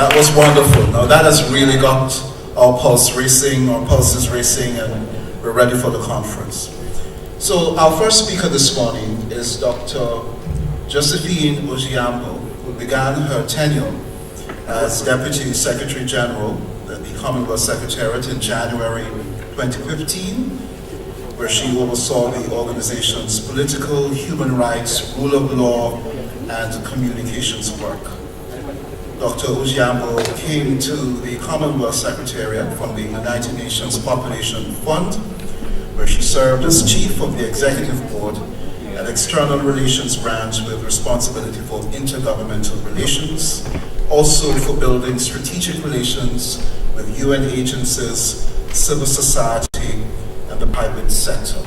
That was wonderful. Now that has really got our pulses racing, and we're ready for the conference. So our first speaker this morning is Dr. Josephine Ojiambo, who began her tenure as Deputy Secretary General at the Commonwealth Secretariat in January 2015, where she oversaw the organization's political, human rights, rule of law, and communications work. Dr. Ojiambo came to the Commonwealth Secretariat from the United Nations Population Fund, where she served as Chief of the Executive Board and External Relations Branch with responsibility for intergovernmental relations, also for building strategic relations with UN agencies, civil society, and the private sector.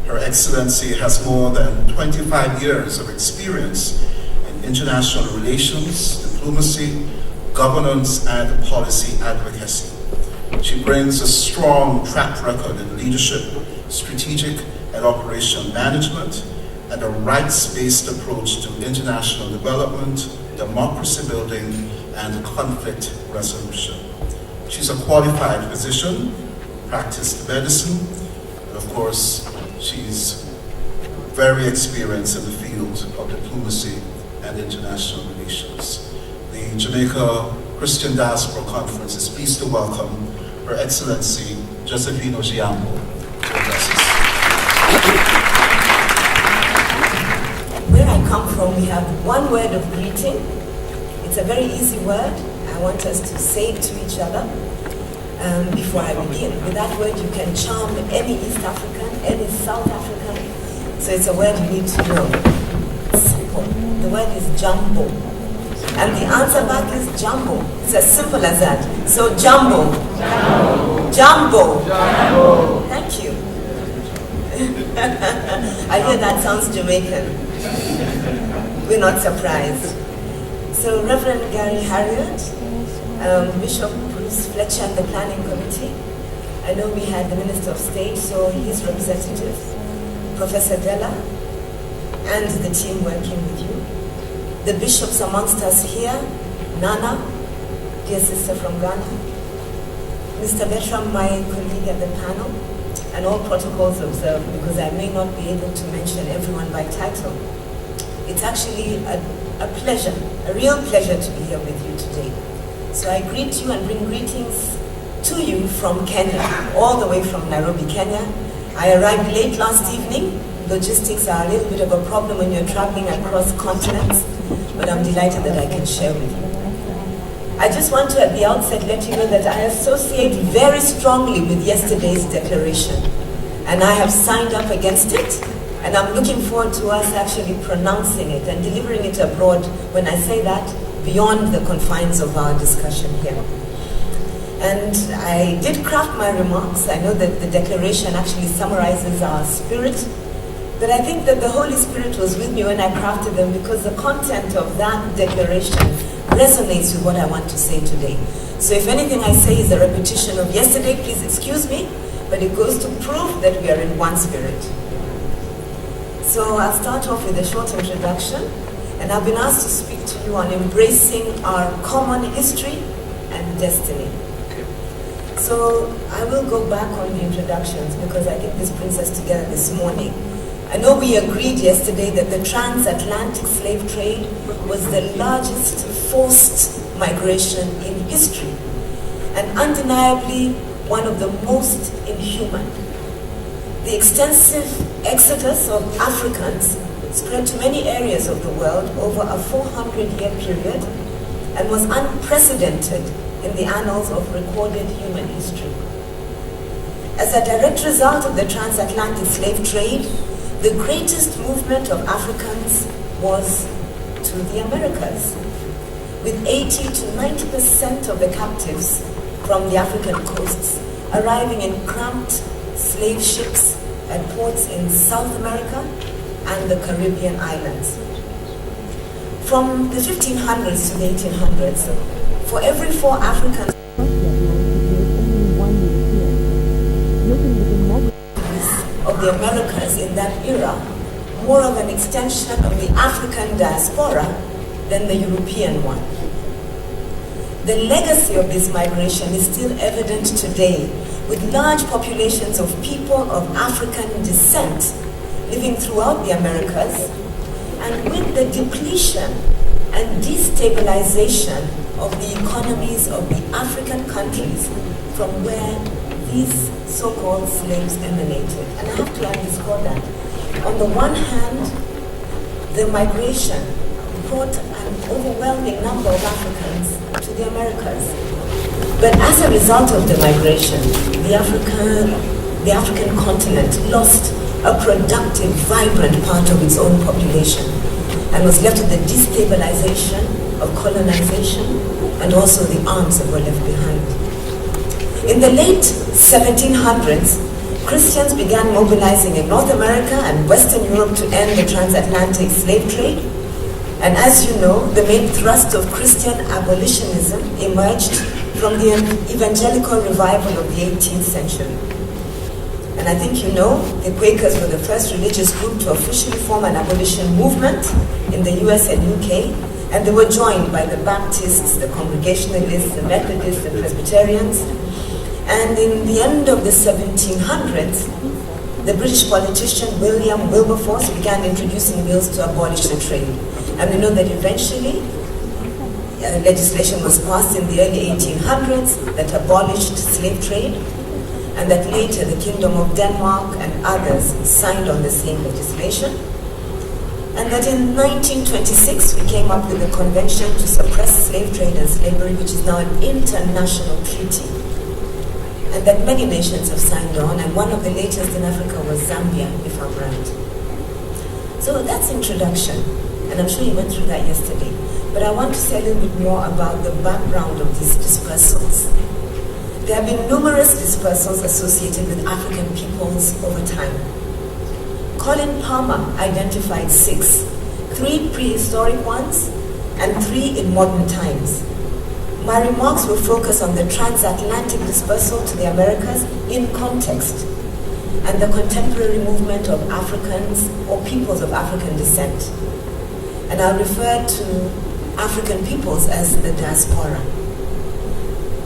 Her Excellency has more than 25 years of experience in international relations, diplomacy, governance, and policy advocacy. She brings a strong track record in leadership, strategic and operational management, and a rights-based approach to international development, democracy building, and conflict resolution. She's a qualified physician, practiced medicine, and of course, she's very experienced in the field of diplomacy and international relations. The Jamaica Christian Diaspora Conference is pleased to welcome Her Excellency Josephine Ojiambo to address us. Where I come from, we have one word of greeting. It's a very easy word. I want us to say it to each other before I begin. With that word, you can charm any East African, any South African. So it's a word you need to know. Simple. The word is jumbo. And the answer back is jumbo. It's as simple as that. So jumbo. Jumbo. Jumbo. Thank you. I hear that sounds Jamaican. We're not surprised. So Reverend Gary Harriott, Bishop Bruce Fletcher and the Planning Committee. I know we had the Minister of State, so his representative, Professor Della, and the team working with you. The bishops amongst us here, Nana, dear sister from Ghana, Mr. Bertram, my colleague at the panel, and all protocols observed, because I may not be able to mention everyone by title. It's actually a pleasure, a real pleasure to be here with you today. So I greet you and bring greetings to you from Kenya, all the way from Nairobi, Kenya. I arrived late last evening. Logistics are a little bit of a problem when you're traveling across continents, but I'm delighted that I can share with you. I just want to, at the outset, let you know that I associate very strongly with yesterday's declaration, and I have signed up against it, and I'm looking forward to us actually pronouncing it and delivering it abroad, when I say that, beyond the confines of our discussion here. And I did craft my remarks. I know that the declaration actually summarizes our spirit, but I think that the Holy Spirit was with me when I crafted them, because the content of that declaration resonates with what I want to say today. So if anything I say is a repetition of yesterday, please excuse me, but it goes to prove that we are in one spirit. So I'll start off with a short introduction, and I've been asked to speak to you on embracing our common history and destiny. So I will go back on the introductions, because I think this brings us together this morning. I know we agreed yesterday that the transatlantic slave trade was the largest forced migration in history, and undeniably one of the most inhuman. The extensive exodus of Africans spread to many areas of the world over a 400-year period and was unprecedented in the annals of recorded human history. As a direct result of the transatlantic slave trade, the greatest movement of Africans was to the Americas, with 80 to 90% of the captives from the African coasts arriving in cramped slave ships at ports in South America and the Caribbean islands. From the 1500s to the 1800s, for every 4 Africans of the Americas in that era, more of an extension of the African diaspora than the European one. The legacy of this migration is still evident today, with large populations of people of African descent living throughout the Americas, and with the depletion and destabilization of the economies of the African countries from where these so-called slaves emanated. And I have to underscore that. On the one hand, the migration brought an overwhelming number of Africans to the Americas. But as a result of the migration, the African continent lost a productive, vibrant part of its own population and was left with the destabilization of colonization and also the arms that were left behind. In the late 1700s, Christians began mobilizing in North America and Western Europe to end the transatlantic slave trade. And as you know, the main thrust of Christian abolitionism emerged from the evangelical revival of the 18th century. And I think you know, the Quakers were the first religious group to officially form an abolition movement in the US and UK, and they were joined by the Baptists, the Congregationalists, the Methodists, the Presbyterians. And in the end of the 1700s, the British politician William Wilberforce began introducing bills to abolish the trade. And we know that eventually legislation was passed in the early 1800s that abolished slave trade, and that later the Kingdom of Denmark and others signed on the same legislation. And that in 1926 we came up with a convention to suppress slave trade and slavery, which is now an international treaty. And that many nations have signed on, and one of the latest in Africa was Zambia, if I'm right. So that's introduction, and I'm sure you went through that yesterday. But I want to say a little bit more about the background of these dispersals. There have been numerous dispersals associated with African peoples over time. Colin Palmer identified 6, 3 prehistoric ones and 3 in modern times. My remarks will focus on the transatlantic dispersal to the Americas in context and the contemporary movement of Africans or peoples of African descent. And I'll refer to African peoples as the diaspora.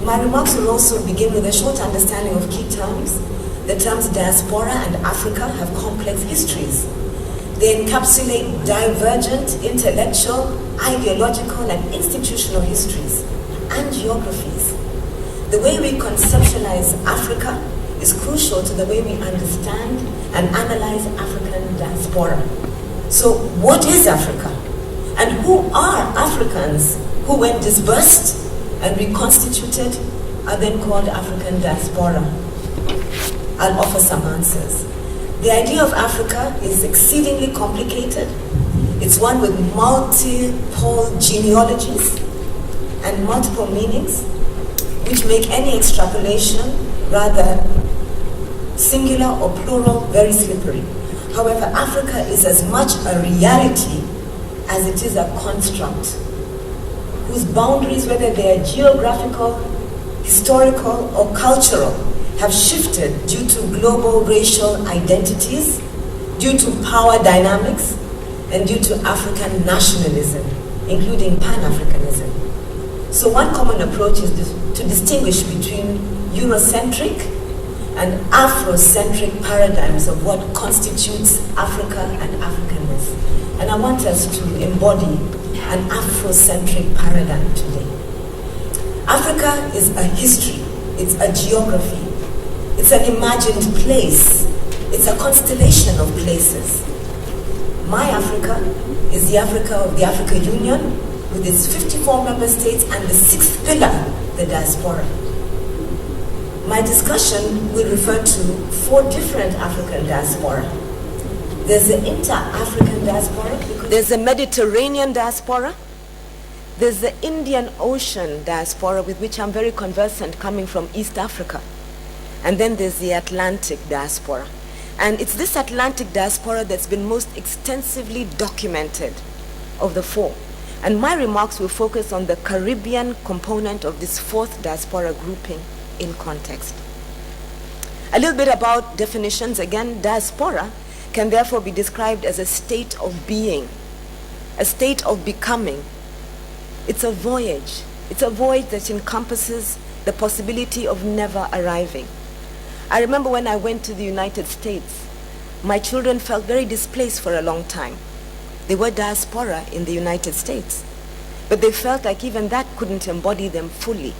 My remarks will also begin with a short understanding of key terms. The terms diaspora and Africa have complex histories. They encapsulate divergent intellectual, ideological, and institutional histories and geographies. The way we conceptualize Africa is crucial to the way we understand and analyze African diaspora. So what is Africa? And who are Africans who, when dispersed and reconstituted, are then called African diaspora? I'll offer some answers. The idea of Africa is exceedingly complicated. It's one with multiple genealogies and multiple meanings, which make any extrapolation rather singular or plural very slippery. However, Africa is as much a reality as it is a construct, whose boundaries, whether they are geographical, historical, or cultural, have shifted due to global racial identities, due to power dynamics, and due to African nationalism, including Pan-Africanism. So one common approach is to distinguish between Eurocentric and Afrocentric paradigms of what constitutes Africa and Africanness. And I want us to embody an Afrocentric paradigm today. Africa is a history, it's a geography, it's an imagined place, it's a constellation of places. My Africa is the Africa of the African Union, with its 54 member states and the 6th pillar, the diaspora. My discussion will refer to 4 different African diaspora. There's the inter-African diaspora, there's the Mediterranean diaspora, there's the Indian Ocean diaspora, with which I'm very conversant coming from East Africa. And then there's the Atlantic diaspora. And it's this Atlantic diaspora that's been most extensively documented of the 4. And my remarks will focus on the Caribbean component of this 4th diaspora grouping in context. A little bit about definitions. Again, diaspora can therefore be described as a state of being, a state of becoming. It's a voyage, It's a void that encompasses the possibility of never arriving. I remember when I went to the United States, my children felt very displaced for a long time. They were diaspora in the United States, but they felt like even that couldn't embody them fully.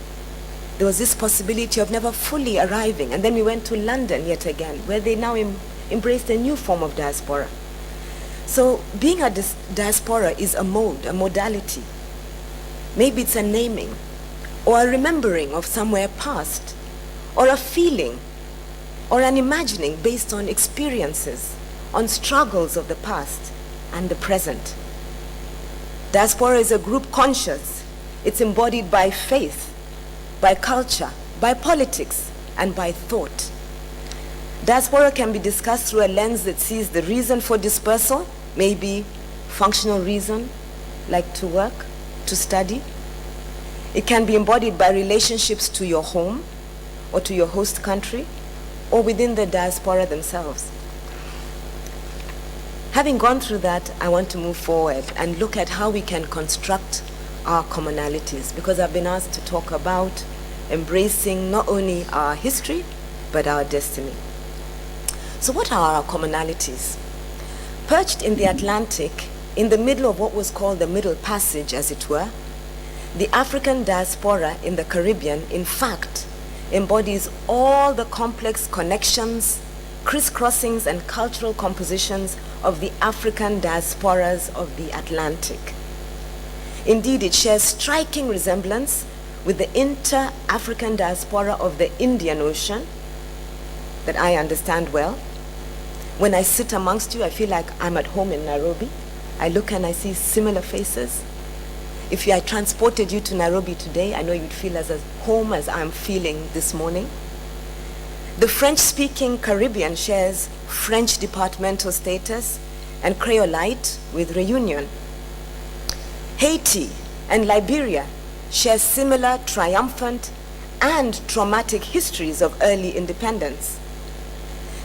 There was this possibility of never fully arriving. And then we went to London yet again, where they now embraced a new form of diaspora. So being a diaspora is a mode, a modality. Maybe it's a naming, or a remembering of somewhere past, or a feeling, or an imagining based on experiences, on struggles of the past and the present. Diaspora is a group conscious. It's embodied by faith, by culture, by politics, and by thought. Diaspora can be discussed through a lens that sees the reason for dispersal, maybe functional reason, like to work, to study. It can be embodied by relationships to your home or to your host country or within the diaspora themselves. Having gone through that, I want to move forward and look at how we can construct our commonalities, because I've been asked to talk about embracing not only our history, but our destiny. So what are our commonalities? Perched in the Atlantic, in the middle of what was called the Middle Passage, as it were, the African diaspora in the Caribbean, in fact, embodies all the complex connections, crisscrossings, and cultural compositions of the African diasporas of the Atlantic. Indeed, it shares striking resemblance with the inter-African diaspora of the Indian Ocean that I understand well. When I sit amongst you, I feel like I'm at home in Nairobi. I look and I see similar faces. If I transported you to Nairobi today, I know you'd feel as at home as I'm feeling this morning. The French-speaking Caribbean shares French departmental status and Creolite with Reunion. Haiti and Liberia share similar triumphant and traumatic histories of early independence.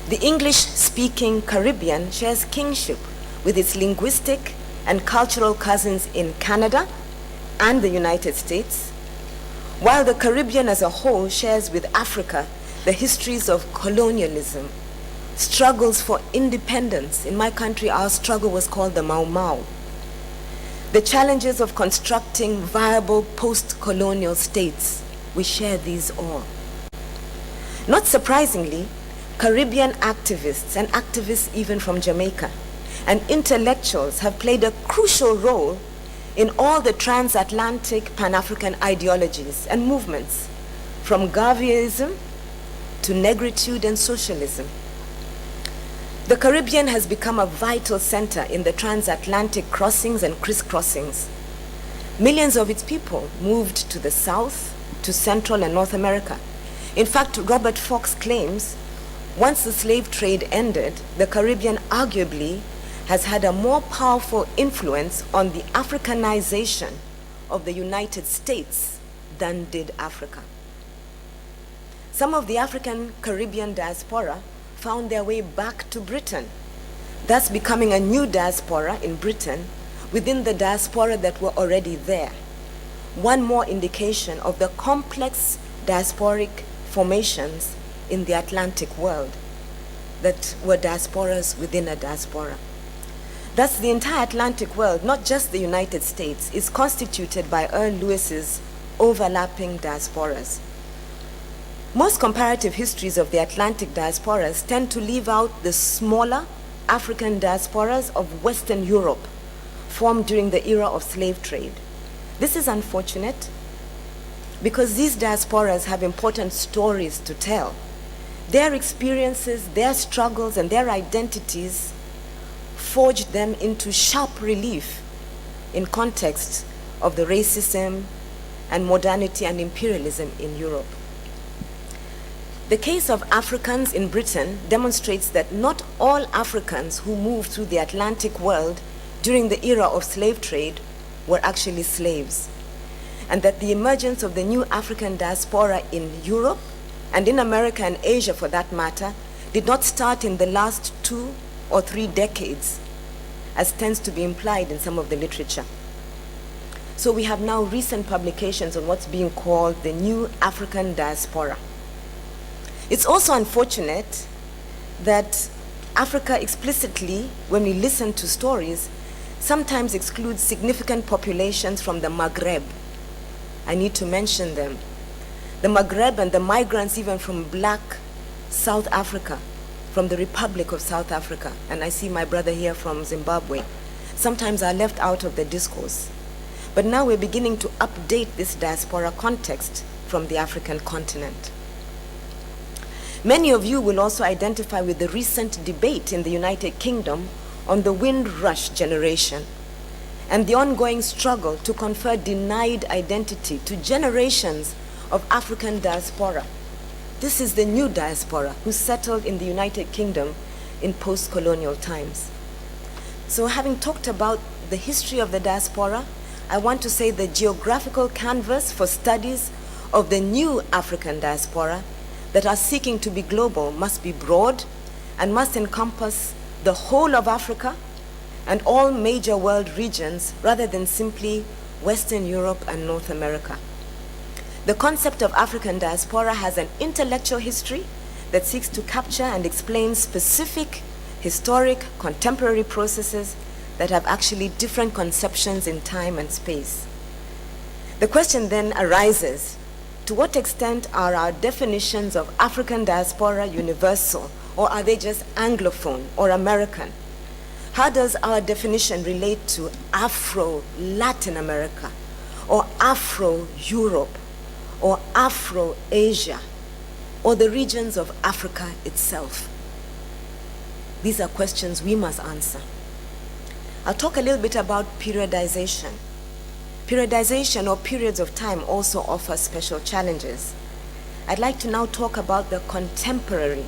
The English-speaking Caribbean shares kinship with its linguistic and cultural cousins in Canada and the United States, while the Caribbean as a whole shares with Africa the histories of colonialism, struggles for independence. In my country, our struggle was called the Mau Mau. The challenges of constructing viable post-colonial states. We share these all. Not surprisingly, Caribbean activists and activists even from Jamaica and intellectuals have played a crucial role in all the transatlantic Pan-African ideologies and movements, from Garveyism to negritude and socialism. The Caribbean has become a vital center in the transatlantic crossings and crisscrossings. Millions of its people moved to the South, to Central and North America. In fact, Robert Fox claims, once the slave trade ended, the Caribbean arguably has had a more powerful influence on the Africanization of the United States than did Africa. Some of the African Caribbean diaspora found their way back to Britain, thus becoming a new diaspora in Britain within the diaspora that were already there. One more indication of the complex diasporic formations in the Atlantic world that were diasporas within a diaspora. Thus, the entire Atlantic world, not just the United States, is constituted by Earl Lewis's overlapping diasporas. Most comparative histories of the Atlantic diasporas tend to leave out the smaller African diasporas of Western Europe formed during the era of slave trade. This is unfortunate because these diasporas have important stories to tell. Their experiences, their struggles, and their identities forged them into sharp relief in context of the racism and modernity and imperialism in Europe. The case of Africans in Britain demonstrates that not all Africans who moved through the Atlantic world during the era of slave trade were actually slaves, and that the emergence of the new African diaspora in Europe and in America and Asia for that matter did not start in the last 2 or 3 decades, as tends to be implied in some of the literature. So we have now recent publications on what's being called the New African Diaspora. It's also unfortunate that Africa explicitly, when we listen to stories, sometimes excludes significant populations from the Maghreb. I need to mention them. The Maghreb and the migrants even from black South Africa, from the Republic of South Africa, and I see my brother here from Zimbabwe, sometimes are left out of the discourse. But now we're beginning to update this diaspora context from the African continent. Many of you will also identify with the recent debate in the United Kingdom on the Windrush generation and the ongoing struggle to confer denied identity to generations of African diaspora. This is the new diaspora who settled in the United Kingdom in post-colonial times. So having talked about the history of the diaspora, I want to say the geographical canvas for studies of the new African diaspora that are seeking to be global must be broad and must encompass the whole of Africa and all major world regions rather than simply Western Europe and North America. The concept of African diaspora has an intellectual history that seeks to capture and explain specific, historic, contemporary processes that have actually different conceptions in time and space. The question then arises, to what extent are our definitions of African diaspora universal, or are they just Anglophone or American? How does our definition relate to Afro-Latin America, or Afro-Europe, or Afro-Asia, or the regions of Africa itself? These are questions we must answer. I'll talk a little bit about periodization. Periodization, or periods of time, also offers special challenges. I'd like to now talk about the contemporary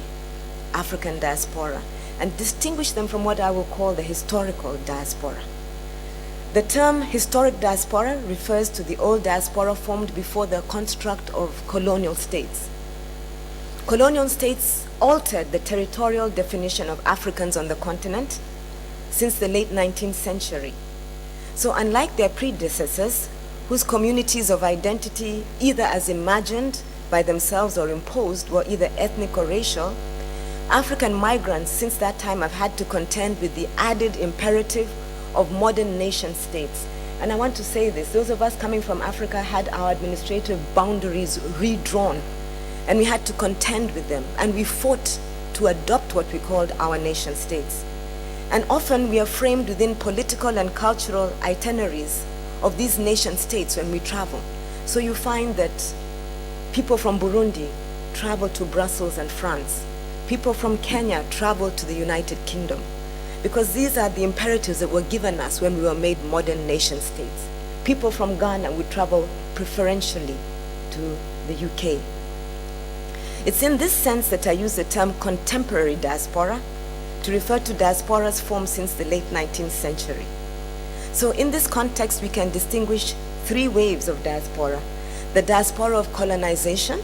African diaspora and distinguish them from what I will call the historical diaspora. The term historic diaspora refers to the old diaspora formed before the construct of colonial states. Colonial states altered the territorial definition of Africans on the continent since the late 19th century. So unlike their predecessors, whose communities of identity, either as imagined by themselves or imposed, were either ethnic or racial, African migrants since that time have had to contend with the added imperative of modern nation states. And I want to say this, those of us coming from Africa had our administrative boundaries redrawn, and we had to contend with them, and we fought to adopt what we called our nation states. And often we are framed within political and cultural itineraries of these nation states when we travel. So you find that people from Burundi travel to Brussels and France. People from Kenya travel to the United Kingdom, because these are the imperatives that were given us when we were made modern nation states. People from Ghana would travel preferentially to the UK. It's in this sense that I use the term contemporary diaspora to refer to diasporas formed since the late 19th century. So in this context, we can distinguish three waves of diaspora: the diaspora of colonization,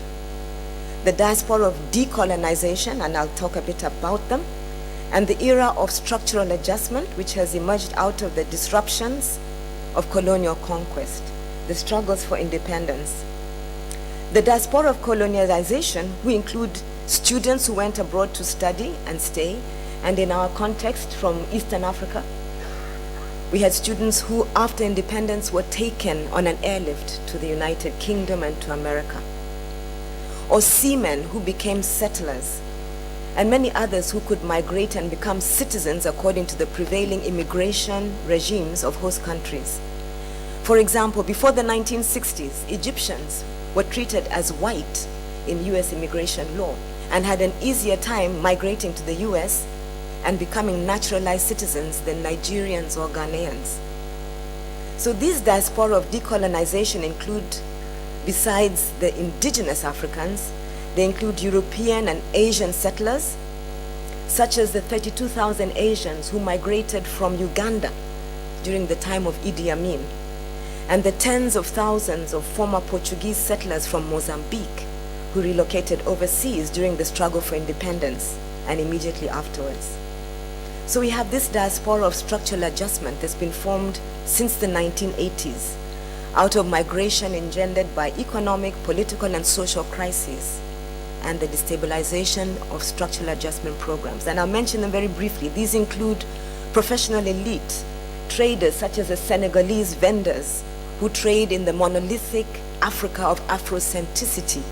the diaspora of decolonization, and I'll talk a bit about them, and the era of structural adjustment, which has emerged out of the disruptions of colonial conquest, the struggles for independence. The diaspora of colonialization, we include students who went abroad to study and stay, and in our context from Eastern Africa. We had students who, after independence, were taken on an airlift to the United Kingdom and to America. Or seamen who became settlers, and many others who could migrate and become citizens according to the prevailing immigration regimes of host countries. For example, before the 1960s, Egyptians were treated as white in US immigration law and had an easier time migrating to the US and becoming naturalized citizens than Nigerians or Ghanaians. So these diaspora of decolonization include, besides the indigenous Africans, they include European and Asian settlers, such as the 32,000 Asians who migrated from Uganda during the time of Idi Amin, and the tens of thousands of former Portuguese settlers from Mozambique who relocated overseas during the struggle for independence and immediately afterwards. So we have this diaspora of structural adjustment that's been formed since the 1980s, out of migration engendered by economic, political, and social crises, and the destabilization of structural adjustment programs. And I'll mention them very briefly. These include professional elite, traders such as the Senegalese vendors who trade in the monolithic Africa of Afrocentricity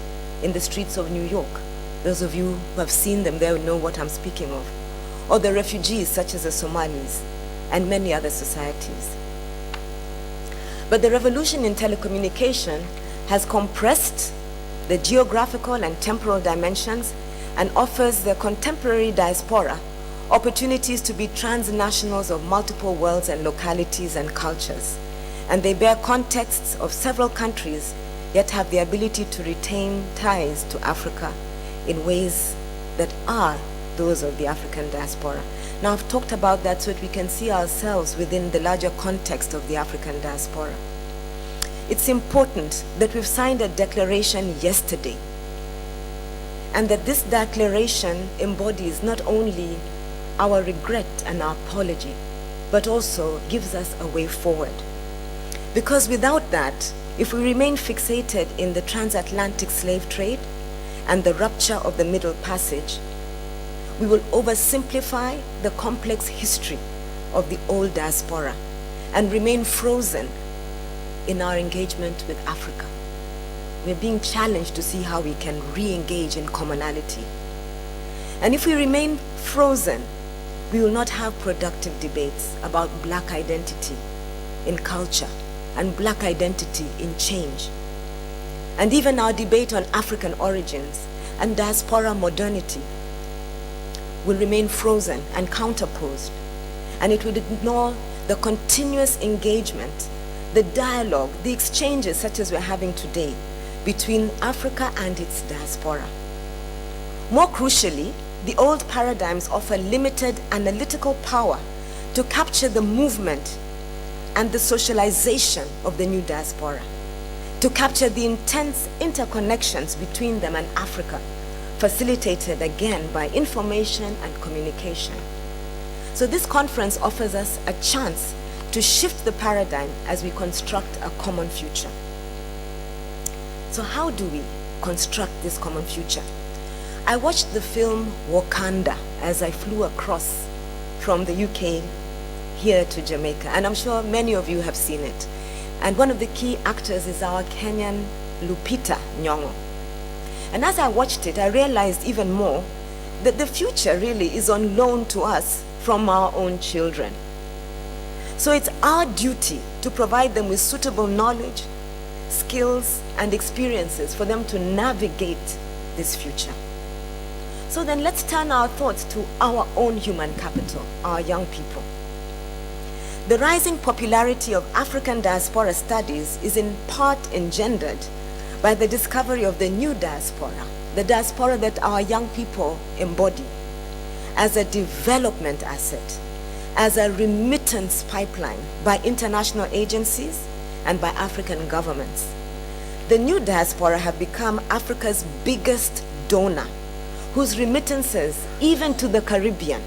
in the streets of New York. Those of you who have seen them there know what I'm speaking of. Or the refugees such as the Somalis and many other societies. But the revolution in telecommunication has compressed the geographical and temporal dimensions and offers the contemporary diaspora opportunities to be transnationals of multiple worlds and localities and cultures. And they bear contexts of several countries, yet have the ability to retain ties to Africa in ways that are those of the African diaspora. Now, I've talked about that so that we can see ourselves within the larger context of the African diaspora. It's important that we've signed a declaration yesterday, and that this declaration embodies not only our regret and our apology, but also gives us a way forward. Because without that, if we remain fixated in the transatlantic slave trade and the rupture of the Middle Passage, we will oversimplify the complex history of the old diaspora and remain frozen in our engagement with Africa. We're being challenged to see how we can re-engage in commonality. And if we remain frozen, we will not have productive debates about Black identity in culture and Black identity in change. And even our debate on African origins and diaspora modernity will remain frozen and counterposed, and it would ignore the continuous engagement, the dialogue, the exchanges such as we're having today between Africa and its diaspora. More crucially, the old paradigms offer limited analytical power to capture the movement and the socialization of the new diaspora, to capture the intense interconnections between them and Africa, facilitated again by information and communication. So this conference offers us a chance to shift the paradigm as we construct a common future. So how do we construct this common future? I watched the film Wakanda as I flew across from the UK here to Jamaica, and I'm sure many of you have seen it. And one of the key actors is our Kenyan Lupita Nyong'o. And as I watched it, I realized even more that the future really is on loan to us from our own children. So it's our duty to provide them with suitable knowledge, skills, and experiences for them to navigate this future. So then let's turn our thoughts to our own human capital, our young people. The rising popularity of African diaspora studies is in part engendered by the discovery of the new diaspora, the diaspora that our young people embody as a development asset, as a remittance pipeline by international agencies and by African governments. The new diaspora have become Africa's biggest donor, whose remittances, even to the Caribbean,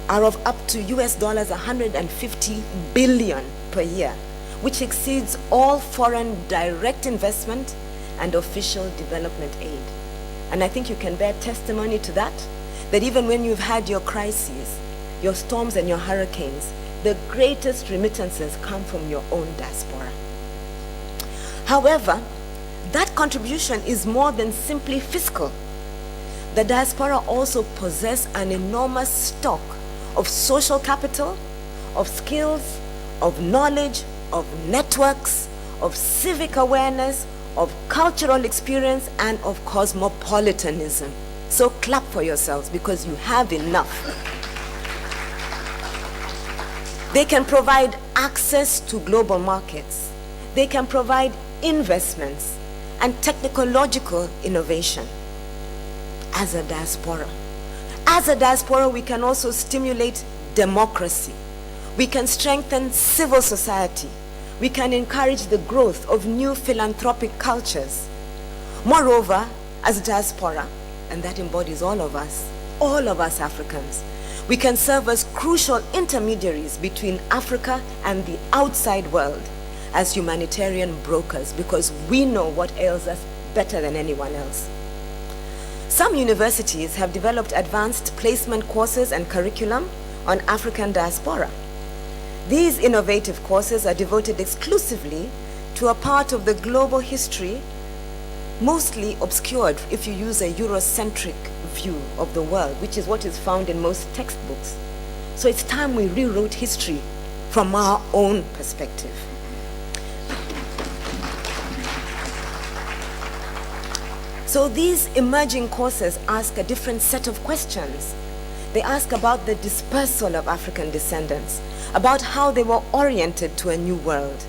are of up to US dollars 150 billion per year, which exceeds all foreign direct investment and official development aid. And I think you can bear testimony to that even when you've had your crises, your storms and your hurricanes, the greatest remittances come from your own diaspora. However, that contribution is more than simply fiscal. The diaspora also possess an enormous stock of social capital, of skills, of knowledge, of networks, of civic awareness, of cultural experience, and of cosmopolitanism. So clap for yourselves because you have enough. They can provide access to global markets. They can provide investments and technological innovation. As a diaspora, we can also stimulate democracy. We can strengthen civil society. We can encourage the growth of new philanthropic cultures. Moreover, as a diaspora, and that embodies all of us Africans, we can serve as crucial intermediaries between Africa and the outside world, as humanitarian brokers because we know what ails us better than anyone else. Some universities have developed advanced placement courses and curriculum on African diaspora. These innovative courses are devoted exclusively to a part of the global history mostly obscured if you use a Eurocentric view of the world, which is what is found in most textbooks. So it's time we rewrote history from our own perspective. So these emerging courses ask a different set of questions. They ask about the dispersal of African descendants, about how they were oriented to a new world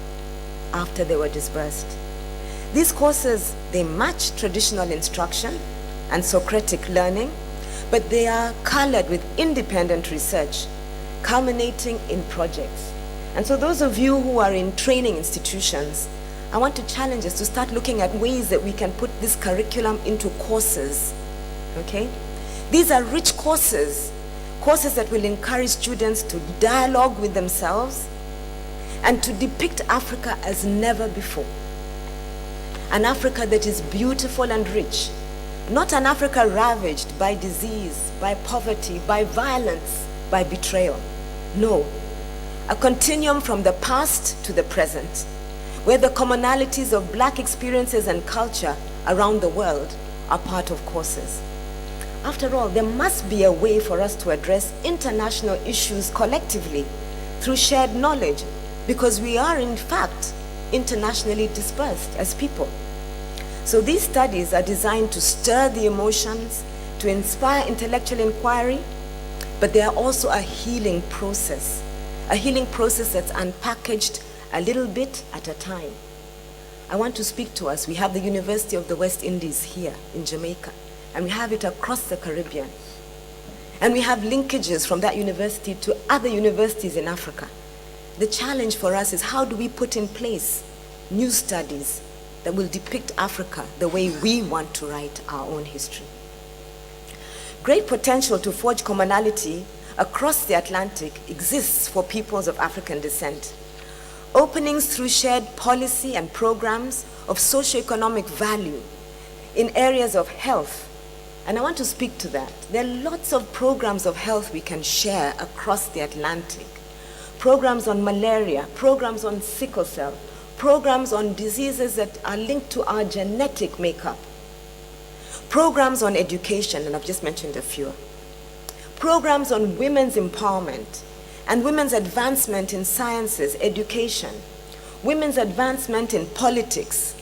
after they were dispersed. These courses, they match traditional instruction and Socratic learning, but they are colored with independent research, culminating in projects. And so those of you who are in training institutions, I want to challenge us to start looking at ways that we can put this curriculum into courses, okay? These are rich courses that will encourage students to dialogue with themselves and to depict Africa as never before. An Africa that is beautiful and rich, not an Africa ravaged by disease, by poverty, by violence, by betrayal. No, a continuum from the past to the present, where the commonalities of Black experiences and culture around the world are part of courses. After all, there must be a way for us to address international issues collectively through shared knowledge, because we are in fact internationally dispersed as people. So these studies are designed to stir the emotions, to inspire intellectual inquiry, but they are also a healing process that's unpackaged a little bit at a time. I want to speak to us. We have the University of the West Indies here in Jamaica, and we have it across the Caribbean. And we have linkages from that university to other universities in Africa. The challenge for us is, how do we put in place new studies that will depict Africa the way we want to write our own history? Great potential to forge commonality across the Atlantic exists for peoples of African descent. Openings through shared policy and programs of socioeconomic value in areas of health. And I want to speak to that. There are lots of programs of health we can share across the Atlantic. Programs on malaria, programs on sickle cell, programs on diseases that are linked to our genetic makeup. Programs on education, and I've just mentioned a few. Programs on women's empowerment and women's advancement in sciences, education, women's advancement in politics,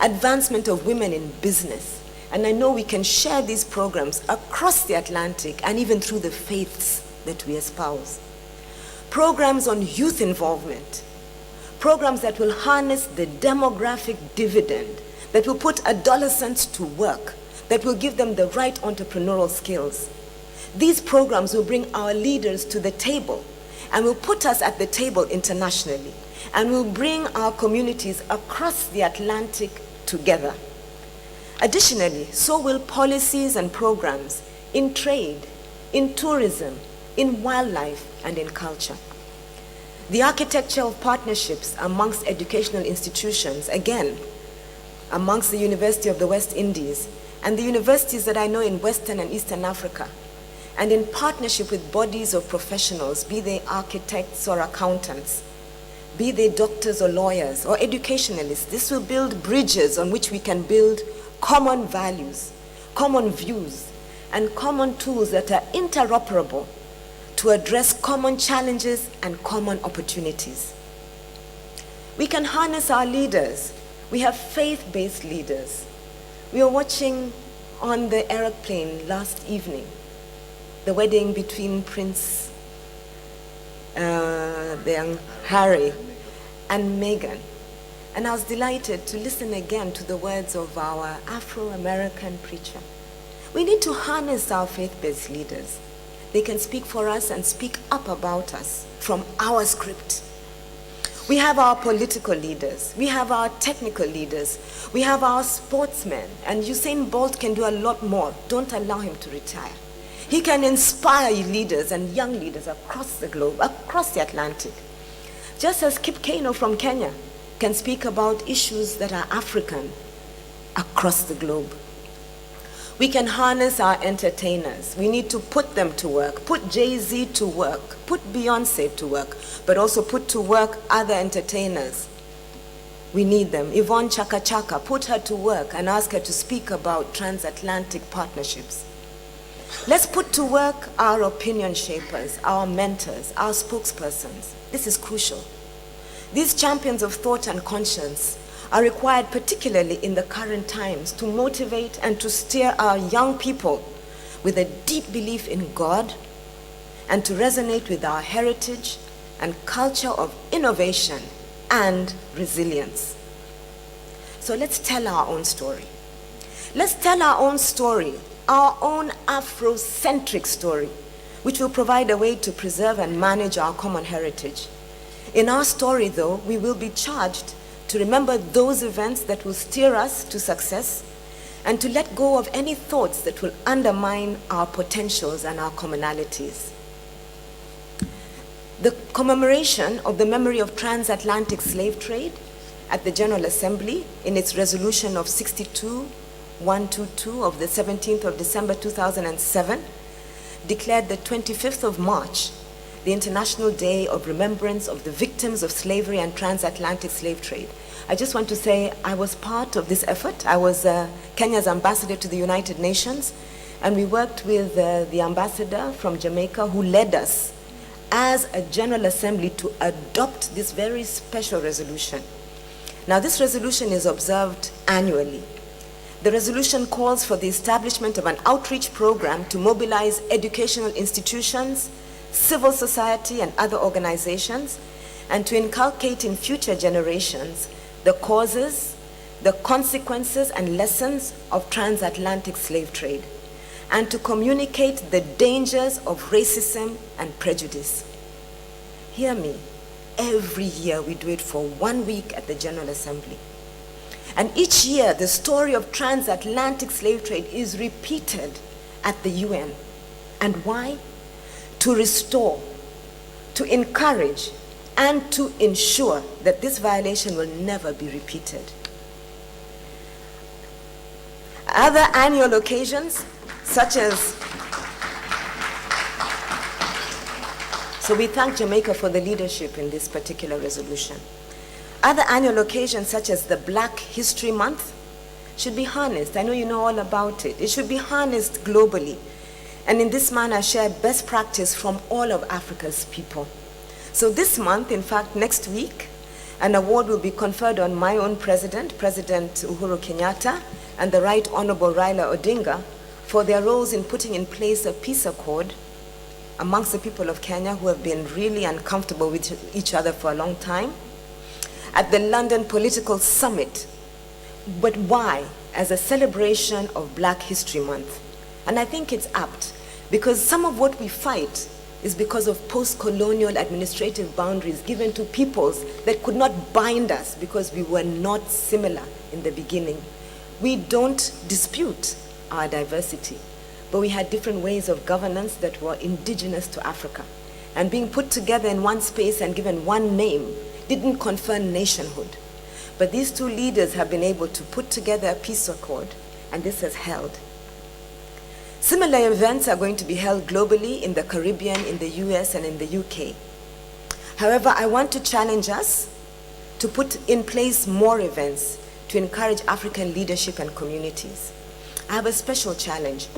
advancement of women in business. And I know we can share these programs across the Atlantic and even through the faiths that we espouse. Programs on youth involvement, programs that will harness the demographic dividend, that will put adolescents to work, that will give them the right entrepreneurial skills. These programs will bring our leaders to the table and will put us at the table internationally, and will bring our communities across the Atlantic together. Additionally, so will policies and programs in trade, in tourism, in wildlife, and in culture. The architecture of partnerships amongst educational institutions, again, amongst the University of the West Indies and the universities that I know in Western and Eastern Africa, and in partnership with bodies of professionals, be they architects or accountants, be they doctors or lawyers or educationalists. This will build bridges on which we can build common values, common views, and common tools that are interoperable to address common challenges and common opportunities. We can harness our leaders. We have faith-based leaders. We were watching on the aeroplane last evening the wedding between Prince Harry and Meghan. And I was delighted to listen again to the words of our Afro-American preacher. We need to harness our faith-based leaders. They can speak for us and speak up about us from our script. We have our political leaders. We have our technical leaders. We have our sportsmen. And Usain Bolt can do a lot more. Don't allow him to retire. He can inspire leaders and young leaders across the globe, across the Atlantic. Just as Kip Keino from Kenya can speak about issues that are African across the globe. We can harness our entertainers. We need to put them to work, put Jay-Z to work, put Beyonce to work, but also put to work other entertainers. We need them. Yvonne Chaka Chaka, put her to work and ask her to speak about transatlantic partnerships. Let's put to work our opinion shapers, our mentors, our spokespersons. This is crucial. These champions of thought and conscience are required particularly in the current times to motivate and to steer our young people with a deep belief in God and to resonate with our heritage and culture of innovation and resilience. So let's tell our own story. Let's tell our own story, our own Afrocentric story, which will provide a way to preserve and manage our common heritage. In our story, though, we will be charged to remember those events that will steer us to success and to let go of any thoughts that will undermine our potentials and our commonalities. The commemoration of the memory of transatlantic slave trade at the General Assembly in its resolution of 62-122 of the 17th of December 2007 declared the 25th of March the International Day of Remembrance of the Victims of Slavery and Transatlantic Slave Trade. I just want to say I was part of this effort. I was Kenya's ambassador to the United Nations, and we worked with the ambassador from Jamaica who led us as a General Assembly to adopt this very special resolution. Now, this resolution is observed annually. The resolution calls for the establishment of an outreach program to mobilize educational institutions, civil society, and other organizations, and to inculcate in future generations the causes, the consequences, and lessons of transatlantic slave trade, and to communicate the dangers of racism and prejudice. Hear me, every year we do it for 1 week at the General Assembly. And each year the story of transatlantic slave trade is repeated at the UN. And why? To restore, to encourage, and to ensure that this violation will never be repeated. Other annual occasions, such as, so we thank Jamaica for the leadership in this particular resolution. Other annual occasions, such as the Black History Month, should be harnessed. I know you know all about it. It should be harnessed globally. And in this manner, share best practice from all of Africa's people. So this month, in fact, next week, an award will be conferred on my own president, President Uhuru Kenyatta, and the Right Honorable Raila Odinga for their roles in putting in place a peace accord amongst the people of Kenya who have been really uncomfortable with each other for a long time, at the London Political Summit. But why? As a celebration of Black History Month. And I think it's apt, because some of what we fight is because of post-colonial administrative boundaries given to peoples that could not bind us because we were not similar in the beginning. We don't dispute our diversity, but we had different ways of governance that were indigenous to Africa. And being put together in one space and given one name didn't confer nationhood. But these two leaders have been able to put together a peace accord, and this has held. Similar events are going to be held globally in the Caribbean, in the US, and in the UK. However, I want to challenge us to put in place more events to encourage African leadership and communities. I have a special challenge.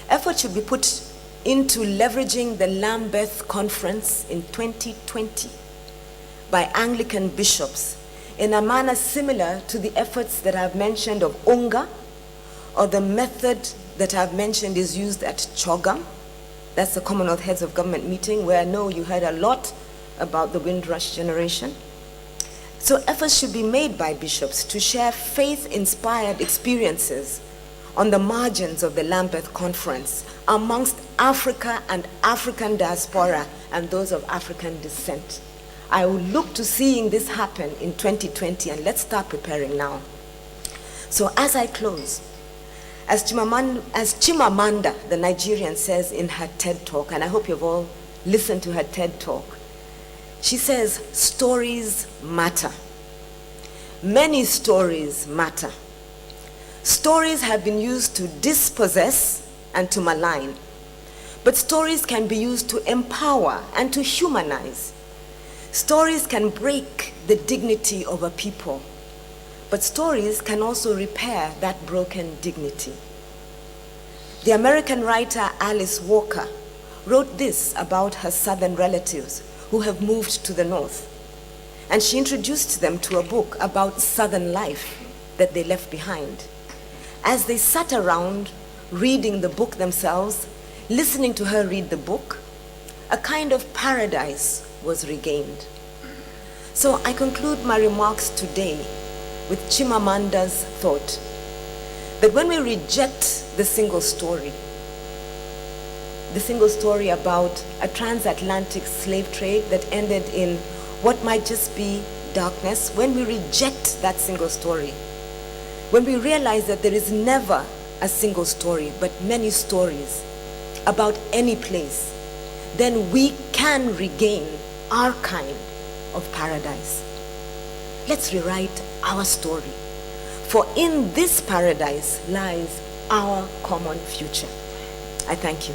Effort should be put into leveraging the Lambeth Conference in 2020 by Anglican bishops in a manner similar to the efforts that I've mentioned of UNGA, or the method that I've mentioned is used at CHOGM. That's the Commonwealth Heads of Government meeting, where I know you heard a lot about the Windrush generation. So efforts should be made by bishops to share faith-inspired experiences on the margins of the Lambeth Conference amongst Africa and African diaspora and those of African descent. I will look to seeing this happen in 2020, and let's start preparing now. So as I close, as Chimamanda, the Nigerian, says in her TED Talk, and I hope you've all listened to her TED Talk, she says, stories matter. Many stories matter. Stories have been used to dispossess and to malign. But stories can be used to empower and to humanize. Stories can break the dignity of a people. But stories can also repair that broken dignity. The American writer Alice Walker wrote this about her southern relatives who have moved to the north. And she introduced them to a book about southern life that they left behind. As they sat around reading the book themselves, listening to her read the book, a kind of paradise was regained. So I conclude my remarks today with Chimamanda's thought that when we reject the single story about a transatlantic slave trade that ended in what might just be darkness, when we reject that single story, when we realize that there is never a single story, but many stories about any place, then we can regain our kind of paradise. Let's rewrite our story, for in this paradise lies our common future. I thank you.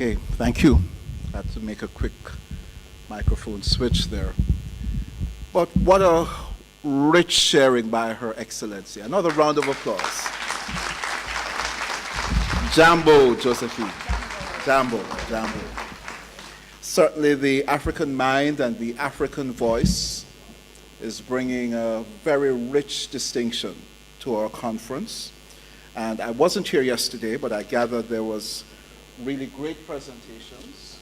Okay, thank you. I had to make a quick microphone switch there. But what a rich sharing by Her Excellency. Another round of applause. Jambo, Josephine. Jambo. Certainly the African mind and the African voice is bringing a very rich distinction to our conference. And I wasn't here yesterday, but I gathered there was really great presentations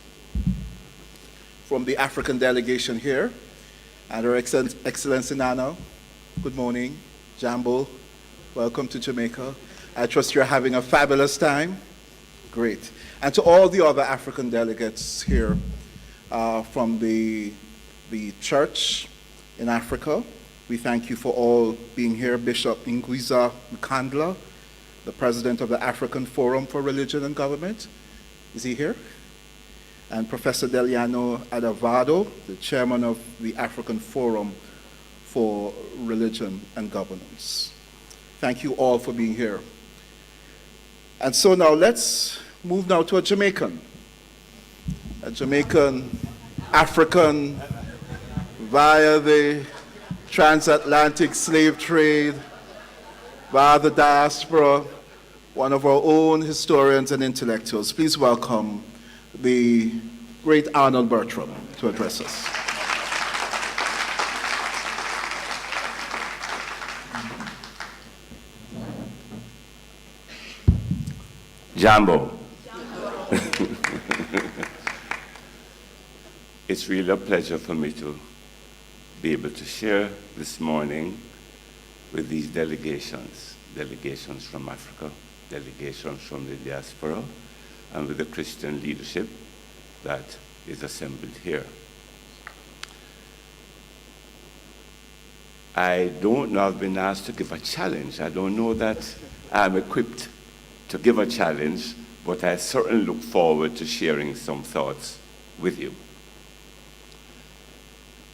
from the African delegation here. And Her Excellency Nana, good morning. Jambo, welcome to Jamaica. I trust you're having a fabulous time. Great. And to all the other African delegates here from the church in Africa, we thank you for all being here. Bishop Ingwiza Mkandla, the president of the African Forum for Religion and Government. Is he here? And Professor Deliano Adavado, the chairman of the African Forum for Religion and Governance. Thank you all for being here. And so now let's move now to a Jamaican African via the transatlantic slave trade, via the diaspora, one of our own historians and intellectuals. Please welcome the great Arnold Bertram to address us. Jambo. It's really a pleasure for me to be able to share this morning with these delegations from Africa, delegations from the diaspora, and with the Christian leadership that is assembled here. I don't know, I've been asked to give a challenge. I don't know that I'm equipped to give a challenge, but I certainly look forward to sharing some thoughts with you.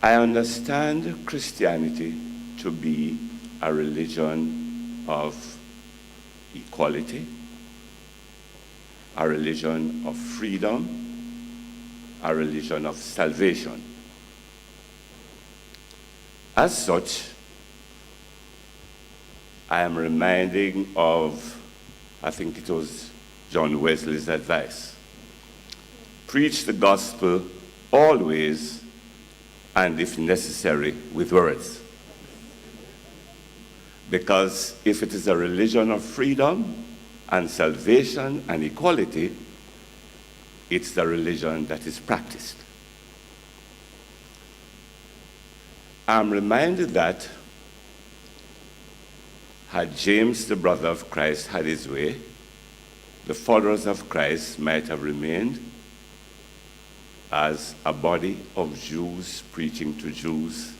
I understand Christianity to be a religion of equality, a religion of freedom, a religion of salvation. As such, I am reminding of, I think it was John Wesley's advice: preach the gospel always, and if necessary, with words. Because if it is a religion of freedom and salvation and equality, it's the religion that is practiced. I'm reminded that had James, the brother of Christ, had his way, the followers of Christ might have remained as a body of Jews preaching to Jews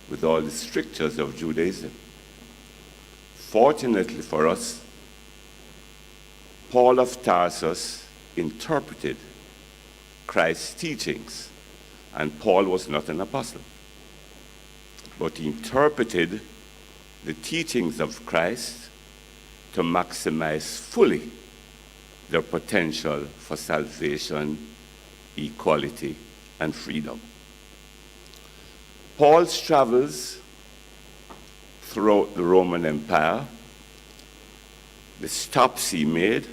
with all the strictures of Judaism. Fortunately for us, Paul of Tarsus interpreted Christ's teachings, and Paul was not an apostle, but he interpreted the teachings of Christ to maximize fully their potential for salvation, equality, and freedom. Paul's travels throughout the Roman Empire, the stops he made,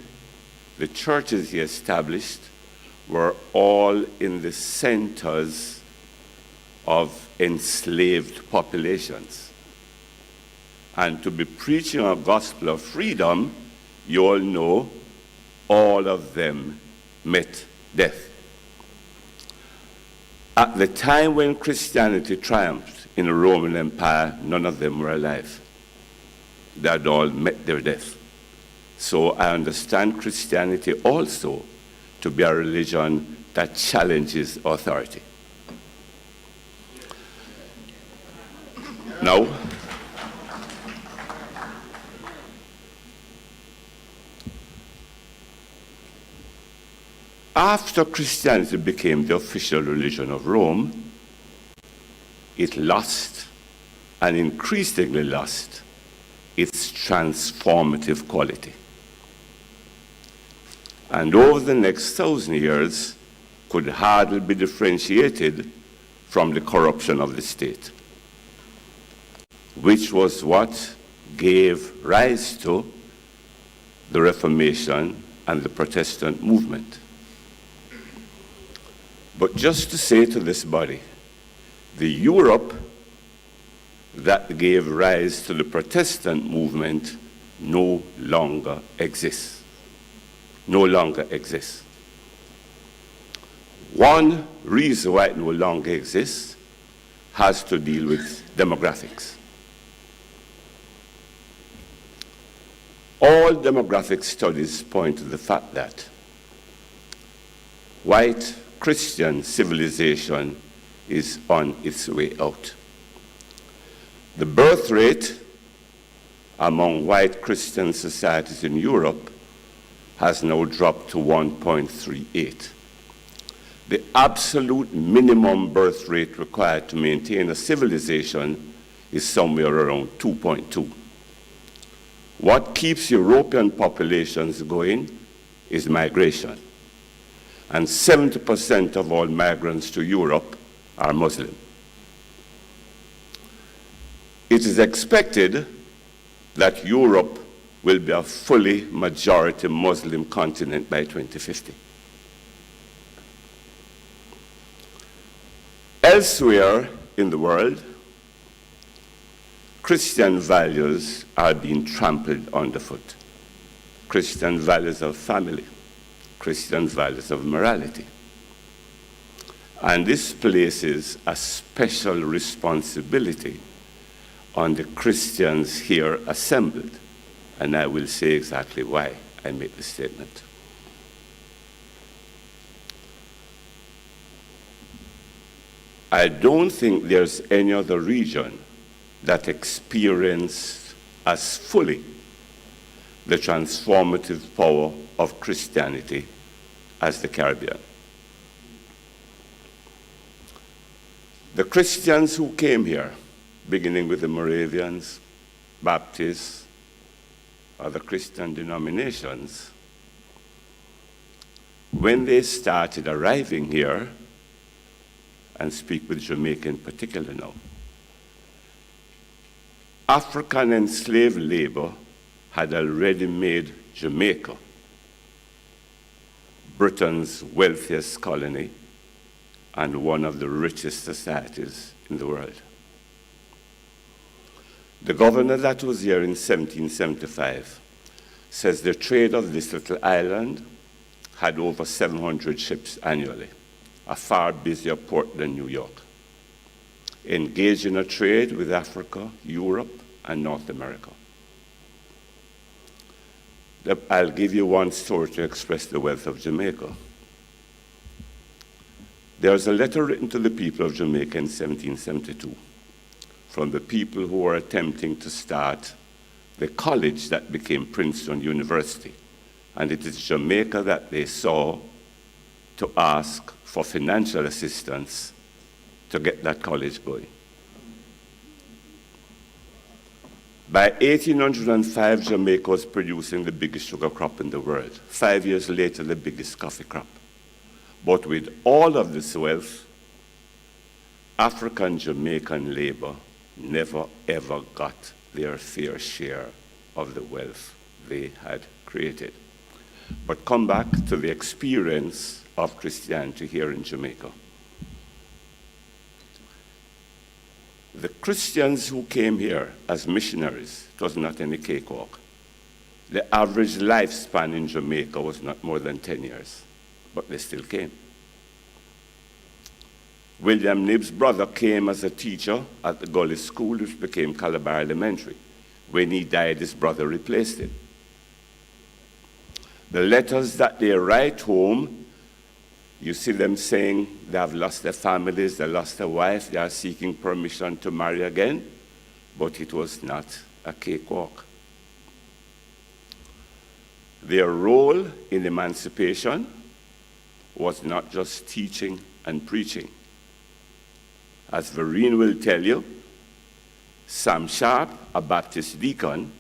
the churches he established, were all in the centers of enslaved populations. And to be preaching a gospel of freedom, you all know, all of them met death. At the time when Christianity triumphed in the Roman Empire, none of them were alive. They had all met their death. So I understand Christianity also to be a religion that challenges authority. Now, after Christianity became the official religion of Rome, it lost, and increasingly lost, its transformative quality. And over the next 1,000 years, could hardly be differentiated from the corruption of the state, which was what gave rise to the Reformation and the Protestant movement. But just to say to this body, the Europe that gave rise to the Protestant movement no longer exists. No longer exists. One reason why it no longer exists has to deal with demographics. All demographic studies point to the fact that white Christian civilization is on its way out. The birth rate among white Christian societies in Europe has now dropped to 1.38. The absolute minimum birth rate required to maintain a civilization is somewhere around 2.2. What keeps European populations going is migration. And 70% of all migrants to Europe are Muslim. It is expected that Europe will be a fully majority Muslim continent by 2050. Elsewhere in the world, Christian values are being trampled underfoot. Christian values of family, Christian values of morality. And this places a special responsibility on the Christians here assembled. And I will say exactly why I make the statement. I don't think there's any other region that experienced as fully the transformative power of Christianity as the Caribbean. The Christians who came here, beginning with the Moravians, Baptists, other Christian denominations, when they started arriving here, and speak with Jamaica in particular now, African enslaved labor had already made Jamaica Britain's wealthiest colony and one of the richest societies in the world. The governor that was here in 1775 says the trade of this little island had over 700 ships annually, a far busier port than New York, engaged in a trade with Africa, Europe, and North America. I'll give you one story to express the wealth of Jamaica. There's a letter written to the people of Jamaica in 1772 from the people who were attempting to start the college that became Princeton University. And it is Jamaica that they saw to ask for financial assistance to get that college going. By 1805, Jamaica was producing the biggest sugar crop in the world. 5 years later, the biggest coffee crop. But with all of this wealth, African Jamaican labor never ever got their fair share of the wealth they had created. But come back to the experience of Christianity here in Jamaica. The Christians who came here as missionaries, it was not any cakewalk. The average lifespan in Jamaica was not more than 10 years, but they still came. William Knibb's brother came as a teacher at the Gully School, which became Calabar Elementary. When he died, his brother replaced him. The letters that they write home, you see them saying they have lost their families, they lost their wife, they are seeking permission to marry again, but it was not a cakewalk. Their role in emancipation was not just teaching and preaching. As Vereen will tell you, Sam Sharp, a Baptist deacon,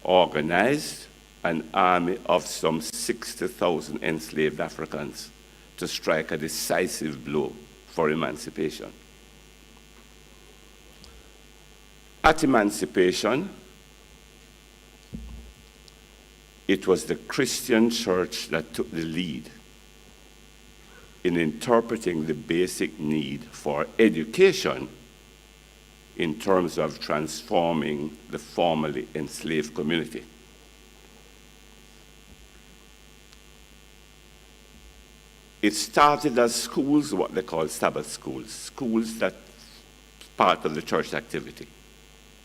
organized an army of some 60,000 enslaved Africans to strike a decisive blow for emancipation. At emancipation, it was the Christian church that took the lead in interpreting the basic need for education in terms of transforming the formerly enslaved community. It started as schools, what they call Sabbath schools, schools that part of the church activity,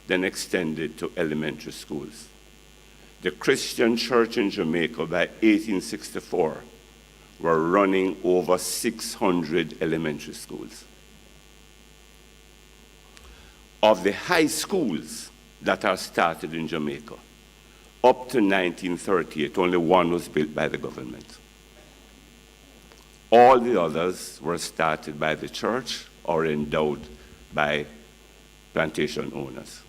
then extended to elementary schools. The Christian church in Jamaica by 1864 were running over 600 elementary schools. Of the high schools that are started in Jamaica, up to 1938, only one was built by the government. All the others were started by the church or endowed by plantation owners.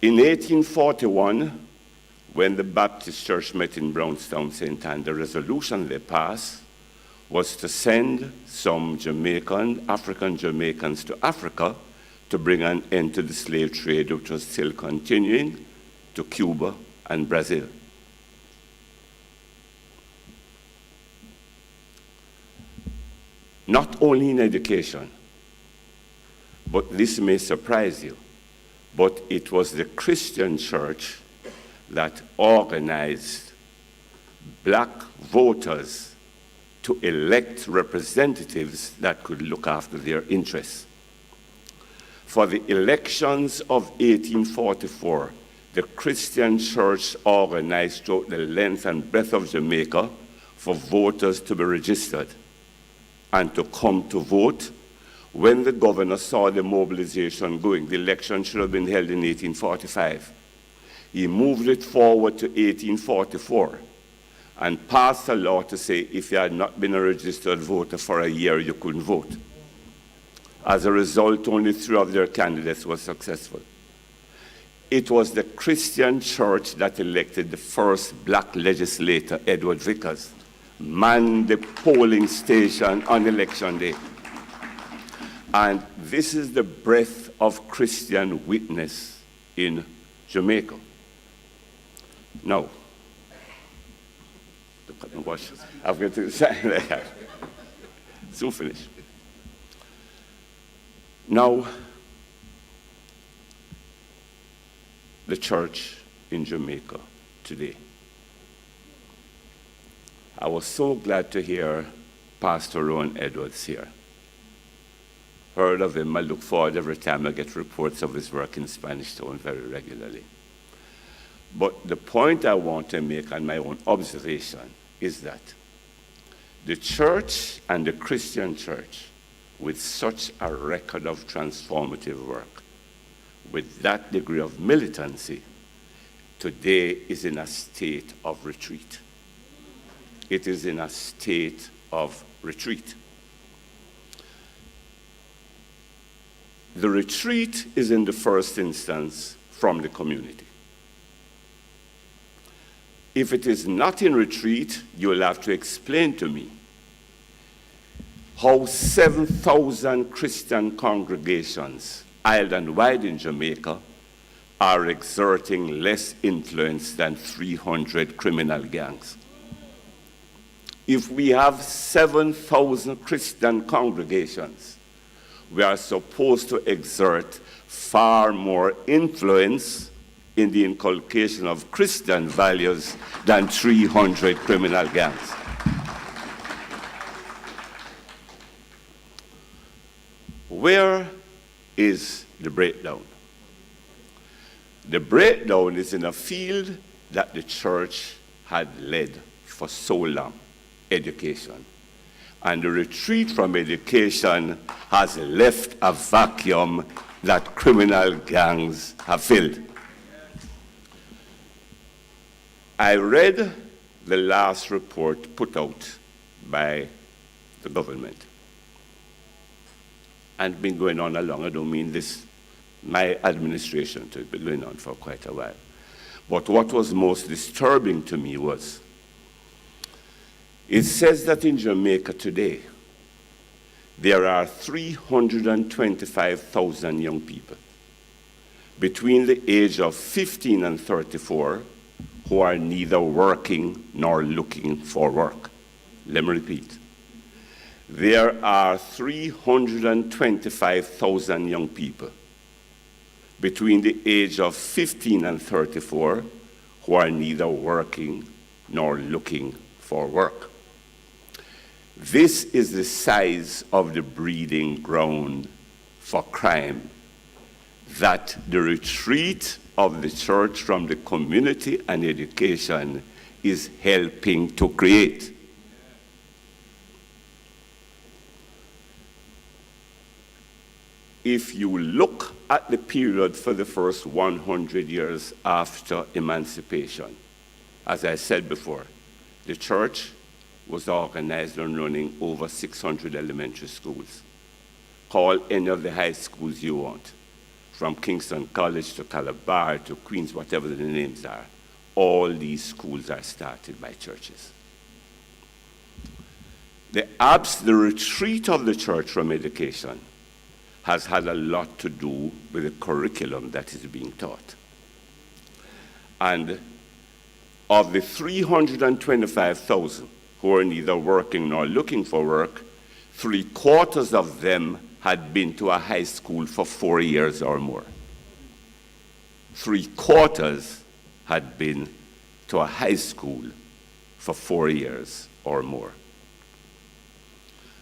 In 1841, when the Baptist Church met in Brownstown, St. Anne, the resolution they passed was to send some African Jamaicans to Africa to bring an end to the slave trade, which was still continuing to Cuba and Brazil. Not only in education, but this may surprise you, but it was the Christian church that organized black voters to elect representatives that could look after their interests. For the elections of 1844, the Christian church organized throughout the length and breadth of Jamaica for voters to be registered and to come to vote. When the governor saw the mobilization going, the election should have been held in 1845. He moved it forward to 1844 and passed a law to say if you had not been a registered voter for a year, you couldn't vote. As a result, only 3 of their candidates were successful. It was the Christian church that elected the first black legislator, Edward Vickers, manned the polling station on election day. And this is the breadth of Christian witness in Jamaica. Now, I'm going to say, soon finish. Now, the church in Jamaica today. I was so glad to hear Pastor Rowan Edwards here. heard of him. I look forward every time I get reports of his work in Spanish Town very regularly. But the point I want to make, and my own observation, is that the church and the Christian church, with such a record of transformative work, with that degree of militancy, today is in a state of retreat. It is in a state of retreat. The retreat is in the first instance from the community. If it is not in retreat, you will have to explain to me how 7,000 Christian congregations island-wide in Jamaica are exerting less influence than 300 criminal gangs. If we have 7,000 Christian congregations, we are supposed to exert far more influence in the inculcation of Christian values than 300 criminal gangs. Where is the breakdown? The breakdown is in a field that the church had led for so long, education. And the retreat from education has left a vacuum that criminal gangs have filled. I read the last report put out by the government. And been going on along, I don't mean this, my administration, to be going on for quite a while. But what was most disturbing to me was, it says that in Jamaica today, there are 325,000 young people between the age of 15 and 34 who are neither working nor looking for work. Let me repeat. There are 325,000 young people between the age of 15 and 34 who are neither working nor looking for work. This is the size of the breeding ground for crime that the retreat of the church from the community and education is helping to create. If you look at the period for the first 100 years after emancipation, as I said before, the church was organized and running over 600 elementary schools. Call any of the high schools you want, from Kingston College to Calabar to Queens, whatever the names are. All these schools are started by churches. The retreat of the church from education has had a lot to do with the curriculum that is being taught. And of the 325,000 who are neither working nor looking for work, 3/4 of them had been to a high school for 4 years or more. 3/4 had been to a high school for 4 years or more.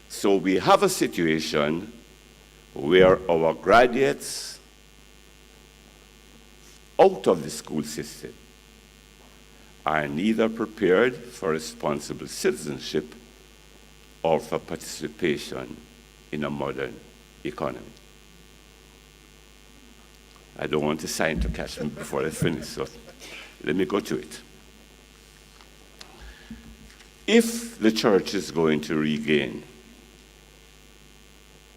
So we have a situation where our graduates out of the school system are neither prepared for responsible citizenship or for participation in a modern economy. I don't want the sign to catch me before I finish, so let me go to it. If the church is going to regain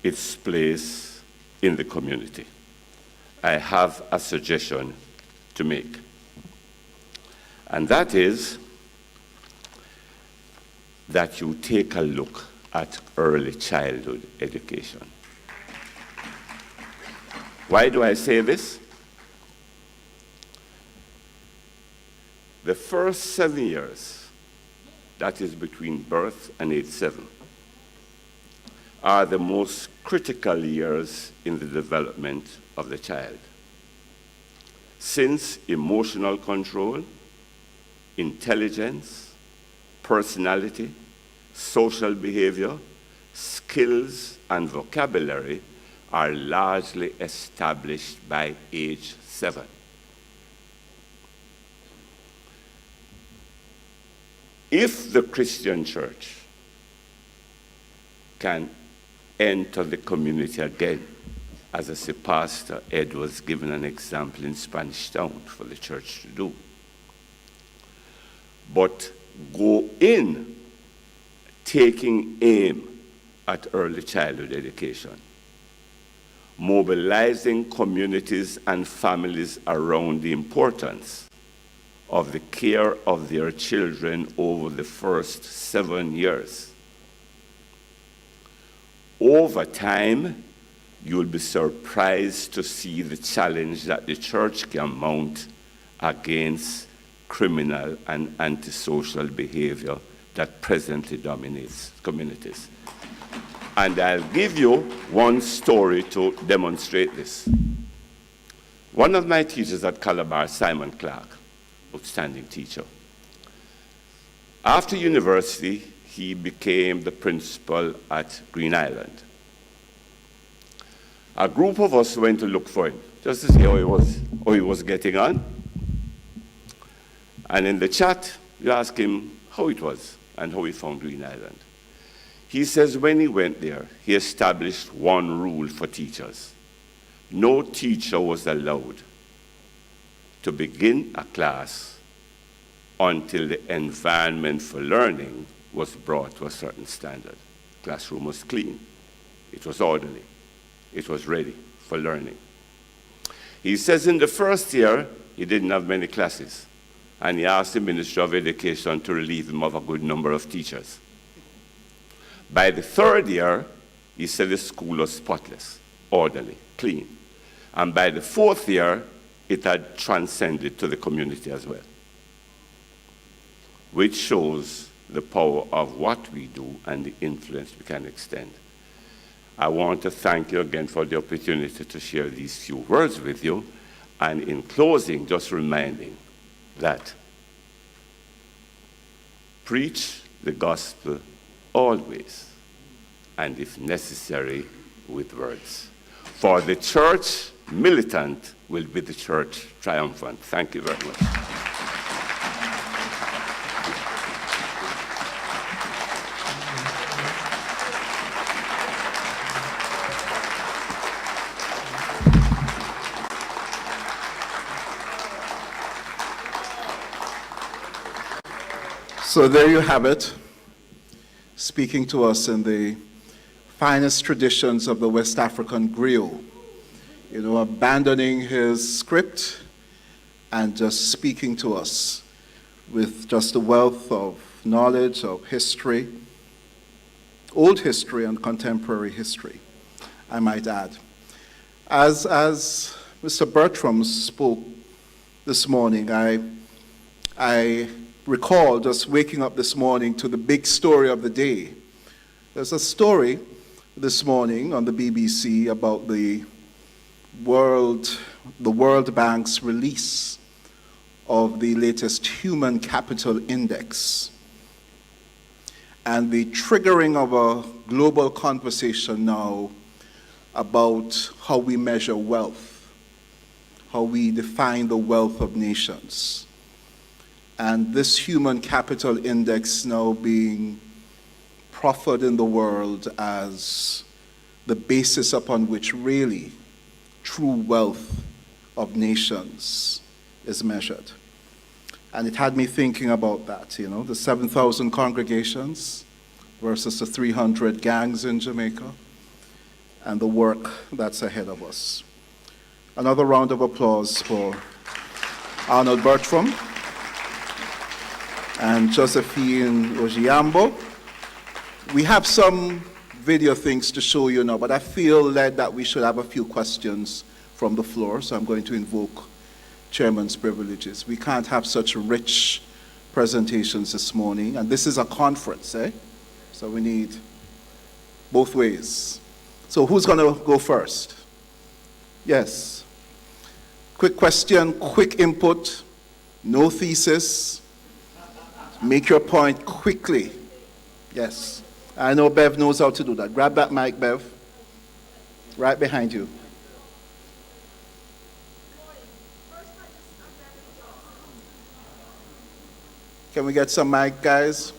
its place in the community, I have a suggestion to make. And that is that you take a look at early childhood education. Why do I say this? The first 7 years, that is between birth and age 7, are the most critical years in the development of the child. Since emotional control, intelligence, personality, social behavior, skills, and vocabulary are largely established by age 7. If the Christian church can enter the community again, as I say, Pastor Ed was given an example in Spanish Town for the church to do, but go in taking aim at early childhood education, mobilizing communities and families around the importance of the care of their children over the first 7 years. Over time, you'll be surprised to see the challenge that the church can mount against criminal and antisocial behavior that presently dominates communities. And I'll give you one story to demonstrate this. One of my teachers at Calabar, Simon Clark, outstanding teacher. After university, he became the principal at Green Island. A group of us went to look for him, just to see how he was getting on. And in the chat, we asked him how it was and how he found Green Island. He says when he went there, he established one rule for teachers. No teacher was allowed to begin a class until the environment for learning was brought to a certain standard. Classroom was clean. It was orderly. It was ready for learning. He says in the first year, he didn't have many classes, and he asked the Ministry of Education to relieve him of a good number of teachers. By the third year, he said the school was spotless, orderly, clean. And by the fourth year, it had transcended to the community as well, which shows the power of what we do and the influence we can extend. I want to thank you again for the opportunity to share these few words with you. And in closing, just reminding that preach the gospel always, and if necessary, with words. For the church militant will be the church triumphant. Thank you very much. So there you have it, speaking to us in the finest traditions of the West African griot, abandoning his script and just speaking to us with just a wealth of knowledge of history, old history and contemporary history, I might add. As Mr. Bertram spoke this morning, I recall just waking up this morning to the big story of the day. There's a story this morning on the BBC about the World Bank's release of the latest Human Capital Index and the triggering of a global conversation now about how we measure wealth, how we define the wealth of nations. And this Human Capital Index now being proffered in the world as the basis upon which really true wealth of nations is measured. And it had me thinking about that, the 7,000 congregations versus the 300 gangs in Jamaica, and the work that's ahead of us. Another round of applause for Arnold Bertram and Josephine Ojiambo. We have some video things to show you now, but I feel led that we should have a few questions from the floor, so I'm going to invoke Chairman's privileges. We can't have such rich presentations this morning, and this is a conference, So we need both ways. So who's going to go first? Yes. Quick question, quick input, no thesis. Make your point quickly. Yes. I know Bev knows how to do that. Grab that mic, Bev. Right behind you. Can we get some mic, guys?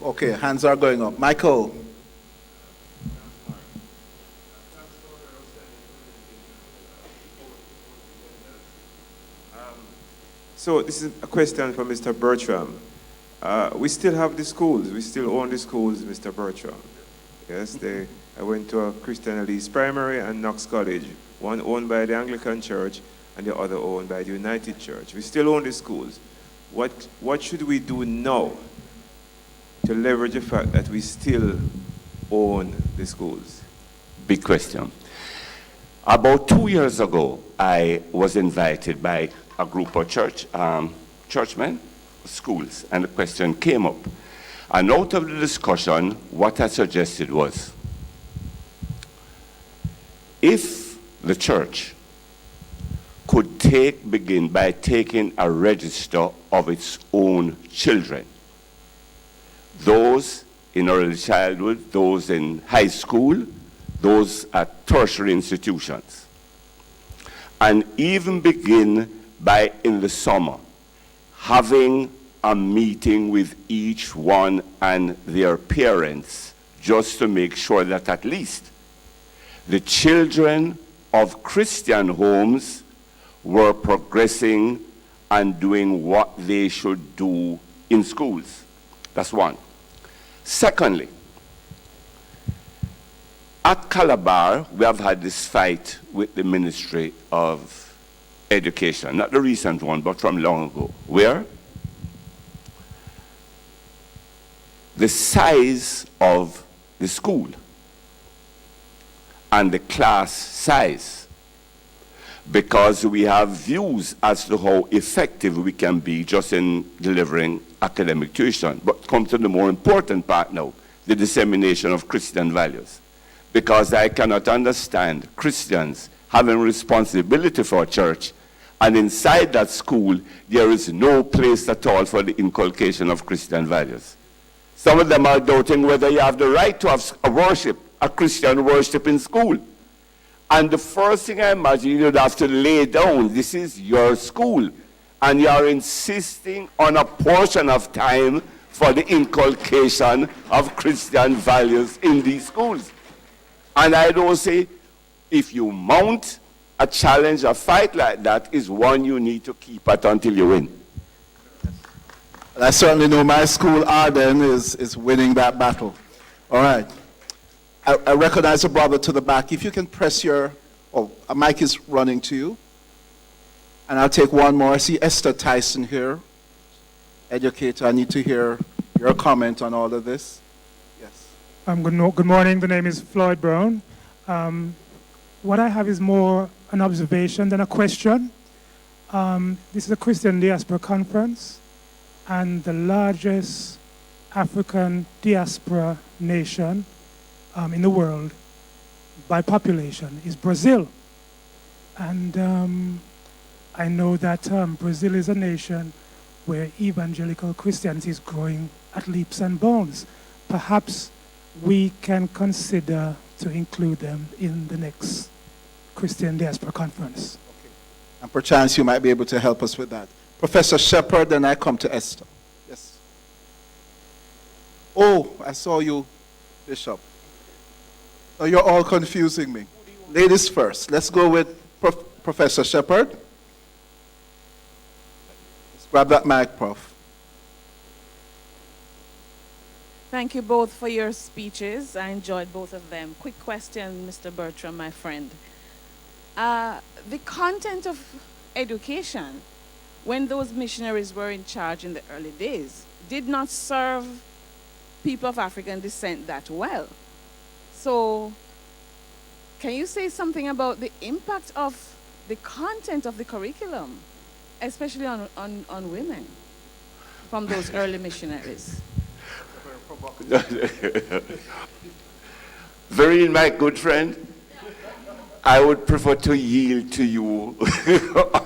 Okay, hands are going up. Michael. So this is a question for Mr. Bertram. We still have the schools. We still own the schools, Mr. Bertram. Yes, I went to a Christian Elise Primary and Knox College, one owned by the Anglican Church and the other owned by the United Church. We still own the schools. What should we do now to leverage the fact that we still own the schools? Big question. About 2 years ago, I was invited by a group of churchmen, schools, and the question came up. And out of the discussion, what I suggested was, if the church could begin by taking a register of its own children, those in early childhood, those in high school, those at tertiary institutions, and even begin by, in the summer, having a meeting with each one and their parents, just to make sure that at least the children of Christian homes were progressing and doing what they should do in schools. That's one. Secondly, at Calabar, we have had this fight with the Ministry of Education, not the recent one, but from long ago, where the size of the school and the class size, because we have views as to how effective we can be just in delivering academic tuition. But come to the more important part now, the dissemination of Christian values. Because I cannot understand Christians having responsibility for a church, and inside that school, there is no place at all for the inculcation of Christian values. Some of them are doubting whether you have the right to have a worship, a Christian worship in school. And the first thing I imagine you'd have to lay down, this is your school, and you are insisting on a portion of time for the inculcation of Christian values in these schools. And I don't say, if you mount a challenge, a fight like that, is one you need to keep at until you win. I certainly know my school, Arden, is winning that battle. All right. I recognize a brother to the back. If you can press a mic is running to you. And I'll take one more. I see Esther Tyson here, educator. I need to hear your comment on all of this. Yes. Good morning. The name is Floyd Brown. What I have is more an observation than a question. This is a Christian Diaspora Conference, and the largest African diaspora nation in the world by population is Brazil. And I know that Brazil is a nation where evangelical Christianity is growing at leaps and bounds. Perhaps we can consider to include them in the next Christian Diaspora Conference. Okay. And perchance you might be able to help us with that. Professor Shepard, then I come to Esther. Yes. Oh, I saw you, Bishop. Oh, you're all confusing me. Ladies first. Let's go with Professor Shepherd. Let's grab that mic, Prof. Thank you both for your speeches. I enjoyed both of them. Quick question, Mr. Bertram, my friend. The content of education, when those missionaries were in charge in the early days, did not serve people of African descent that well. So, can you say something about the impact of the content of the curriculum, especially on women, from those early missionaries? Very, my good friend, I would prefer to yield to you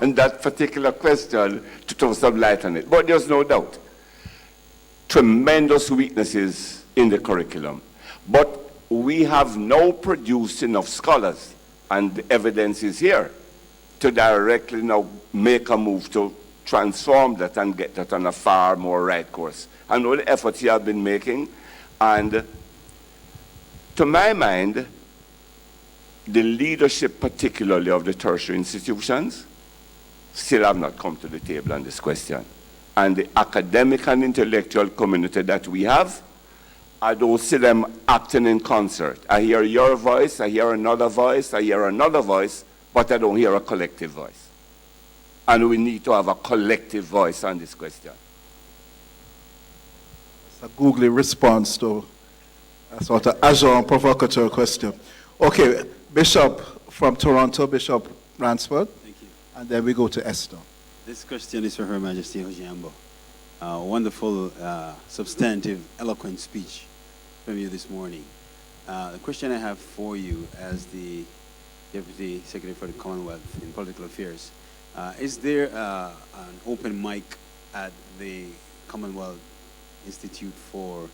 on that particular question to throw some light on it. But there's no doubt, tremendous weaknesses in the curriculum. But we have now produced enough scholars, and the evidence is here, to directly now make a move to transform that and get that on a far more right course. I know the efforts you have been making, and to my mind, the leadership, particularly of the tertiary institutions, still have not come to the table on this question. And the academic and intellectual community that we have, I don't see them acting in concert. I hear your voice, I hear another voice, I hear another voice, but I don't hear a collective voice. And we need to have a collective voice on this question. A googly response to a sort of agent provocateur question. Okay, Bishop from Toronto, Bishop Ransford. Thank you. And then we go to Esther. This question is for Her Majesty Ojambo. Wonderful, substantive, eloquent speech from you this morning. The question I have for you as the Deputy Secretary for the Commonwealth in Political Affairs, is there an open mic at the Commonwealth Institute for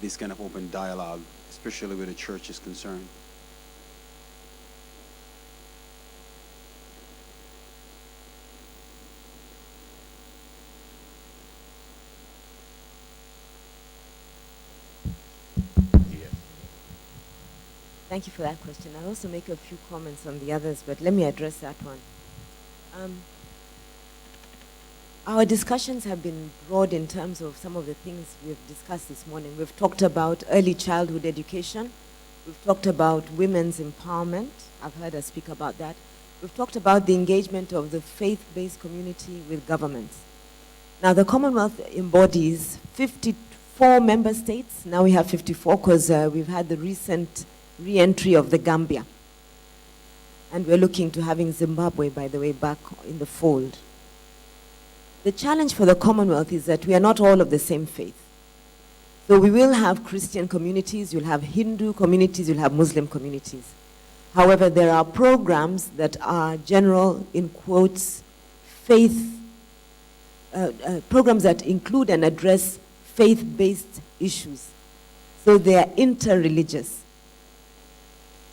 this kind of open dialogue, especially where the church is concerned? Thank you for that question. I'll also make a few comments on the others, but let me address that one. Our discussions have been broad in terms of some of the things we've discussed this morning. We've talked about early childhood education. We've talked about women's empowerment. I've heard us speak about that. We've talked about the engagement of the faith-based community with governments. Now, the Commonwealth embodies 54 member states. Now we have 54 because we've had the recent re-entry of the Gambia. And we're looking to having Zimbabwe, by the way, back in the fold. The challenge for the Commonwealth is that we are not all of the same faith. So we will have Christian communities, you'll have Hindu communities, you'll have Muslim communities. However, there are programs that are general, in quotes, faith, programs that include and address faith-based issues. So they are interreligious.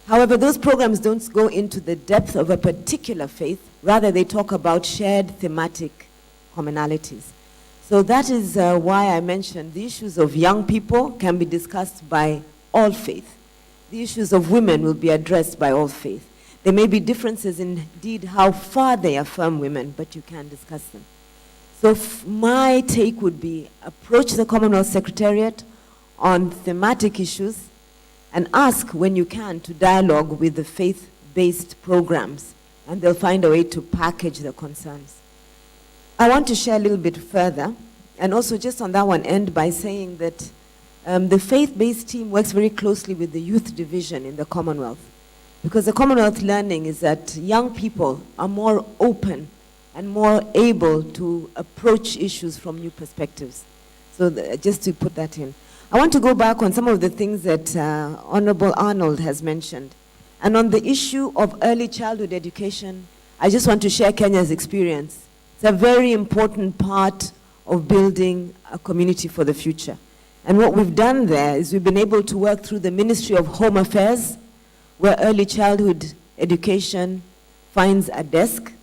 However, those programs don't go into the depth of a particular faith. Rather, they talk about shared thematic commonalities. So that is why I mentioned the issues of young people can be discussed by all faith. The issues of women will be addressed by all faith. There may be differences indeed how far they affirm women, but you can discuss them. So my take would be approach the Commonwealth Secretariat on thematic issues and ask, when you can, to dialogue with the faith-based programs, and they'll find a way to package the concerns. I want to share a little bit further, and also just on that one end by saying that the faith-based team works very closely with the youth division in the Commonwealth, because the Commonwealth learning is that young people are more open and more able to approach issues from new perspectives. So just to put that in. I want to go back on some of the things that Honorable Arnold has mentioned. And on the issue of early childhood education, I just want to share Kenya's experience. It's a very important part of building a community for the future. And what we've done there is we've been able to work through the Ministry of Home Affairs, where early childhood education finds a desk,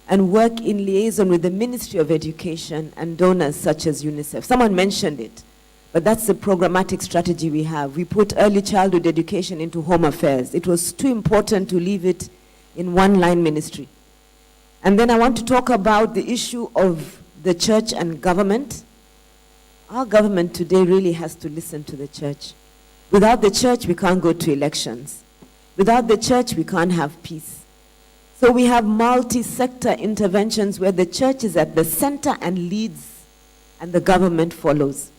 and work in liaison with the Ministry of Education and donors such as UNICEF. Someone mentioned it. But that's the programmatic strategy we have. We put early childhood education into Home Affairs. It was too important to leave it in one-line ministry. And then I want to talk about the issue of the church and government. Our government today really has to listen to the church. Without the church, we can't go to elections. Without the church, we can't have peace. So we have multi-sector interventions where the church is at the center and leads, and the government follows.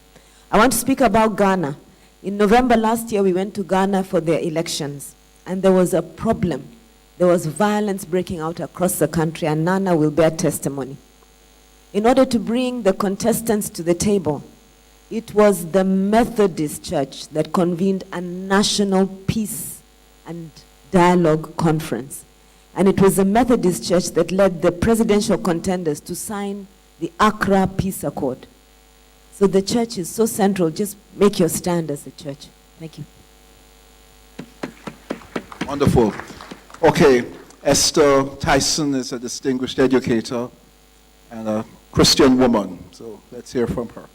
I want to speak about Ghana. In November last year, we went to Ghana for their elections, and there was a problem. There was violence breaking out across the country, and Nana will bear testimony. In order to bring the contestants to the table, it was the Methodist Church that convened a national peace and dialogue conference. And it was the Methodist Church that led the presidential contenders to sign the Accra Peace Accord. So the church is so central. Just make your stand as a church. Thank you. Wonderful. Okay, Esther Tyson is a distinguished educator and a Christian woman. So let's hear from her.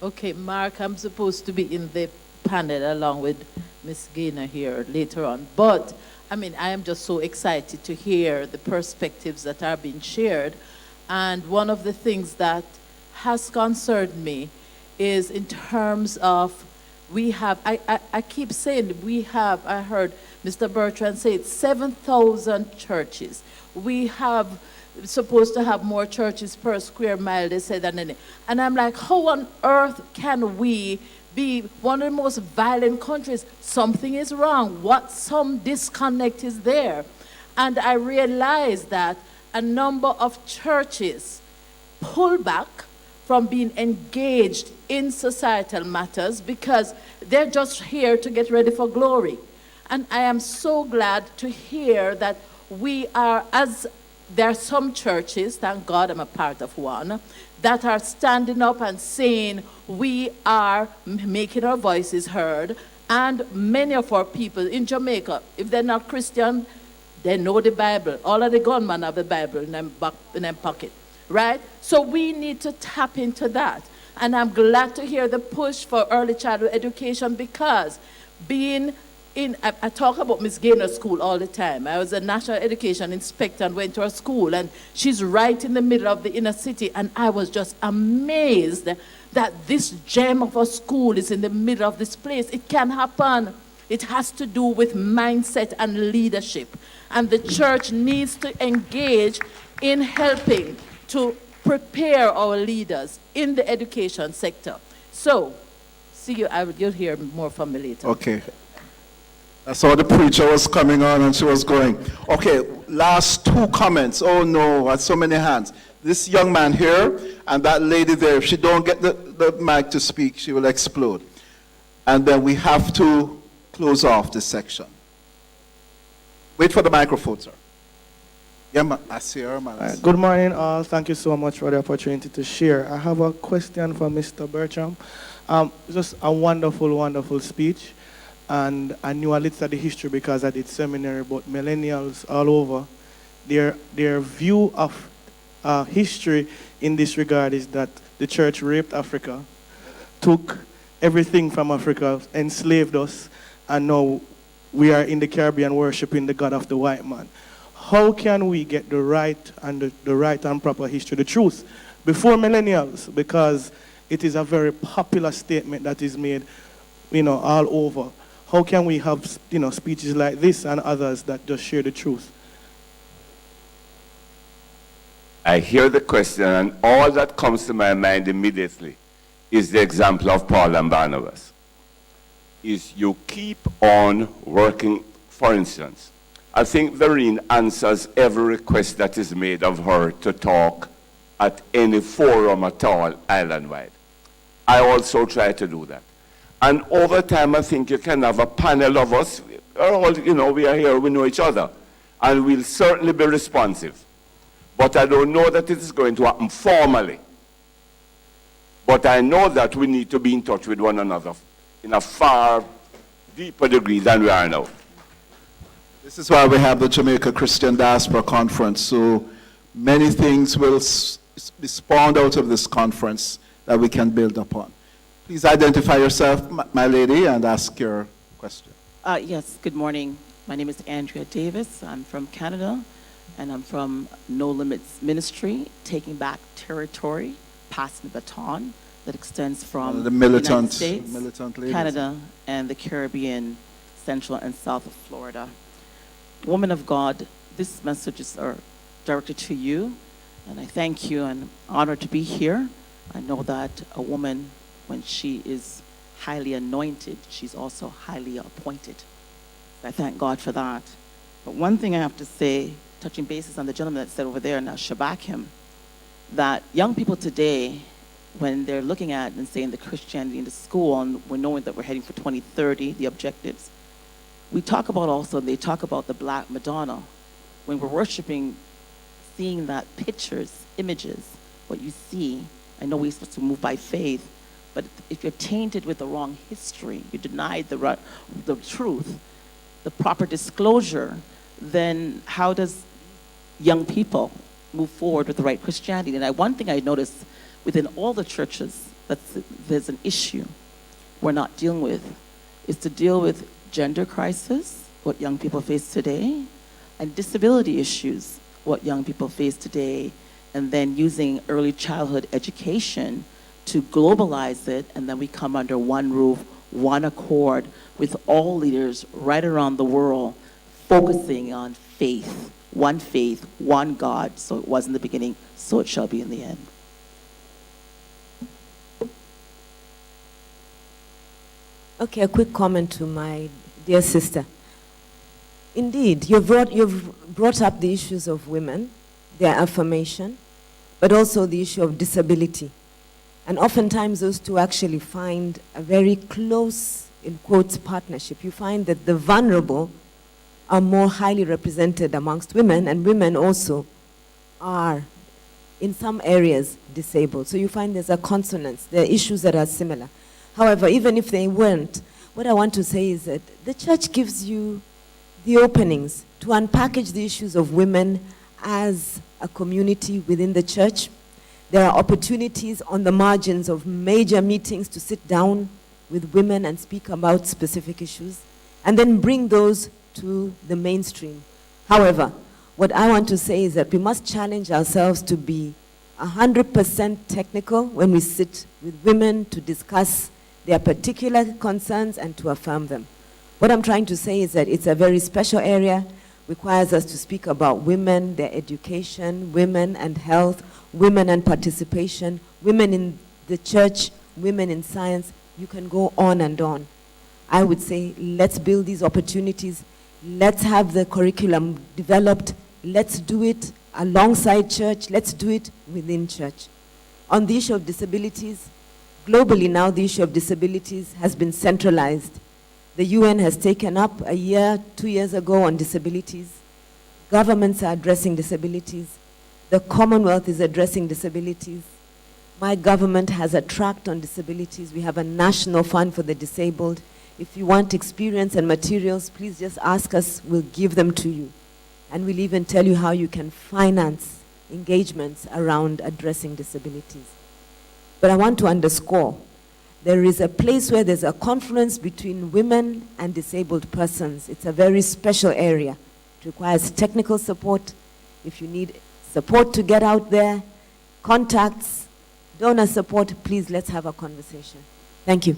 Okay, Mark, I'm supposed to be in the panel along with Ms. Gaynor here later on. But, I mean, I am just so excited to hear the perspectives that are being shared. And one of the things that has concerned me is in terms of we have, I keep saying we have, I heard Mr. Bertrand say it's 7,000 churches. We have supposed to have more churches per square mile, they said, than any. And I'm like, how on earth can we be one of the most violent countries? Something is wrong. Some disconnect is there. And I realized that a number of churches pull back from being engaged in societal matters because they're just here to get ready for glory. And I am so glad to hear that we are, as there are some churches, thank God I'm a part of one, that are standing up and saying we are making our voices heard. And many of our people in Jamaica, if they're not Christian, they know the Bible. All of the gunmen have the Bible in their pocket, right? So we need to tap into that. And I'm glad to hear the push for early childhood education because being I talk about Ms. Gaynor's school all the time. I was a national education inspector and went to her school, and she's right in the middle of the inner city, and I was just amazed that this gem of a school is in the middle of this place. It can happen. It has to do with mindset and leadership, and the church needs to engage in helping to prepare our leaders in the education sector. So, see you, you'll hear more from me later. Okay. I saw the preacher was coming on and she was going. Okay, last two comments. Oh no, I had so many hands. This young man here and that lady there, if she don't get the mic to speak, she will explode. And then we have to close off this section. Wait for the microphone, sir. Yeah, man. I see her, man. Good morning, all. Thank you so much for the opportunity to share. I have a question for Mr. Bertram. Just a wonderful, wonderful speech. And I knew a little of the history because I did seminary about millennials all over. Their view of history in this regard is that the church raped Africa, took everything from Africa, enslaved us, and now we are in the Caribbean worshiping the God of the white man. How can we get the right and proper history, the truth, before millennials? Because it is a very popular statement that is made, all over. How can we have, speeches like this and others that just share the truth? I hear the question, and all that comes to my mind immediately is the example of Paul and Barnabas. Is you keep on working. For instance, I think Vereen answers every request that is made of her to talk at any forum at all, island-wide. I also try to do that. And over time, I think you can have a panel of us. All, we are here, we know each other. And we'll certainly be responsive. But I don't know that it is going to happen formally. But I know that we need to be in touch with one another in a far deeper degree than we are now. This is why we have the Jamaica Christian Diaspora Conference. So many things will be spawned out of this conference that we can build upon. Please identify yourself, my lady, and ask your question. Yes, good morning. My name is Andrea Davis. I'm from Canada, and I'm from No Limits Ministry, taking back territory, passing the baton that extends from the militant, United States, militant ladies. Canada, and the Caribbean, Central and South of Florida. Woman of God, this messages are directed to you, and I thank you and I'm honored to be here. I know that a woman, when she is highly anointed, she's also highly appointed. I thank God for that. But one thing I have to say, touching bases on the gentleman that said over there, and I'll shabak him, that young people today, when they're looking at and saying the Christianity in the school, and we're knowing that we're heading for 2030, the objectives, we talk about also, they talk about the Black Madonna. When we're worshiping, seeing that pictures, images, what you see, I know we're supposed to move by faith, but if you're tainted with the wrong history, you denied the truth, the proper disclosure, then how does young people move forward with the right Christianity? And one thing I noticed within all the churches that there's an issue we're not dealing with, is to deal with gender crisis, what young people face today, and disability issues, what young people face today, and then using early childhood education to globalize it, and then we come under one roof, one accord, with all leaders right around the world focusing on faith, one God. So it was in the beginning, so it shall be in the end. Okay, a quick comment to my dear sister. Indeed, you've brought up the issues of women, their affirmation, but also the issue of disability. And oftentimes those two actually find a very close, in quotes, partnership. You find that the vulnerable are more highly represented amongst women, and women also are, in some areas, disabled. So you find there's a consonance. There are issues that are similar. However, even if they weren't, what I want to say is that the church gives you the openings to unpackage the issues of women as a community within the church. There are opportunities on the margins of major meetings to sit down with women and speak about specific issues, and then bring those to the mainstream. However, what I want to say is that we must challenge ourselves to be 100% technical when we sit with women to discuss their particular concerns and to affirm them. What I'm trying to say is that it's a very special area, requires us to speak about women, their education, women and health, women and participation, women in the church, women in science. You can go on and on. I would say, let's build these opportunities. Let's have the curriculum developed. Let's do it alongside church. Let's do it within church. On the issue of disabilities, globally now the issue of disabilities has been centralized. The UN has taken up a year, 2 years ago on disabilities. Governments are addressing disabilities. The Commonwealth is addressing disabilities. My government has a tract on disabilities. We have a national fund for the disabled. If you want experience and materials, please just ask us. We'll give them to you. And we'll even tell you how you can finance engagements around addressing disabilities. But I want to underscore, there is a place where there's a confluence between women and disabled persons. It's a very special area. It requires technical support. If you need support to get out there, contacts, donor support, please let's have a conversation. Thank you.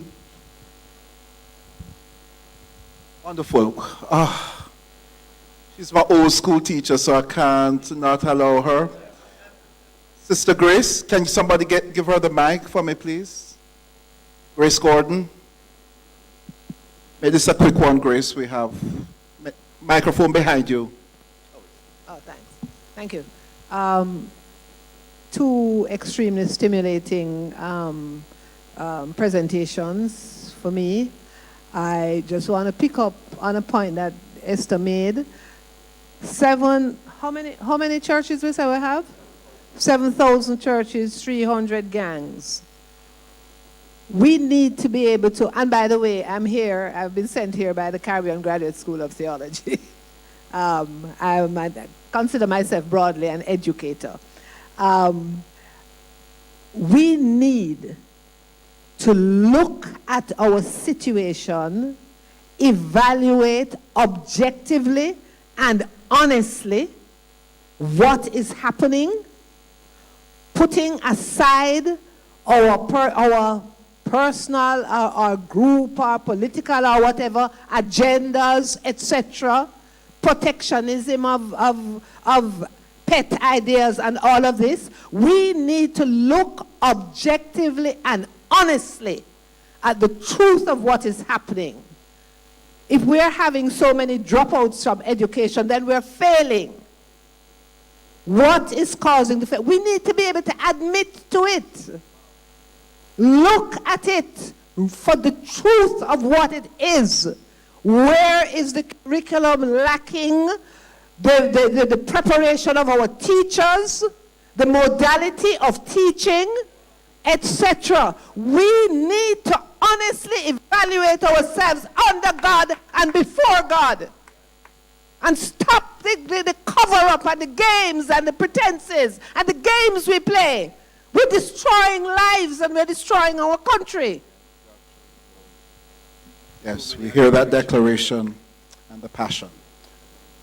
Wonderful. She's my old school teacher, so I can't not allow her. Sister Grace, can somebody give her the mic for me, please? Grace Gordon. Maybe this is a quick one, Grace. We have microphone behind you. Oh, thanks. Thank you. Two extremely stimulating presentations for me. I just want to pick up on a point that Esther made. How many churches we say we have? 7,000 churches, 300 gangs. We need to be able to, and by the way, I've been sent here by the Caribbean Graduate School of Theology. I consider myself broadly an educator. We need to look at our situation evaluate objectively and honestly what is happening, putting aside our personal or group or political or whatever agendas, etc., protectionism of pet ideas and all of this. We need to look objectively and honestly at the truth of what is happening. If we're having so many dropouts from education, then we're failing. What is causing the fail? We need to be able to admit to it. Look at it for the truth of what it is. Where is the curriculum lacking? The preparation of our teachers, the modality of teaching, etc. We need to honestly evaluate ourselves under God and before God. And stop the cover-up and the games and the pretenses and the games we play. We're destroying lives and we're destroying our country. Yes, we hear that declaration and the passion.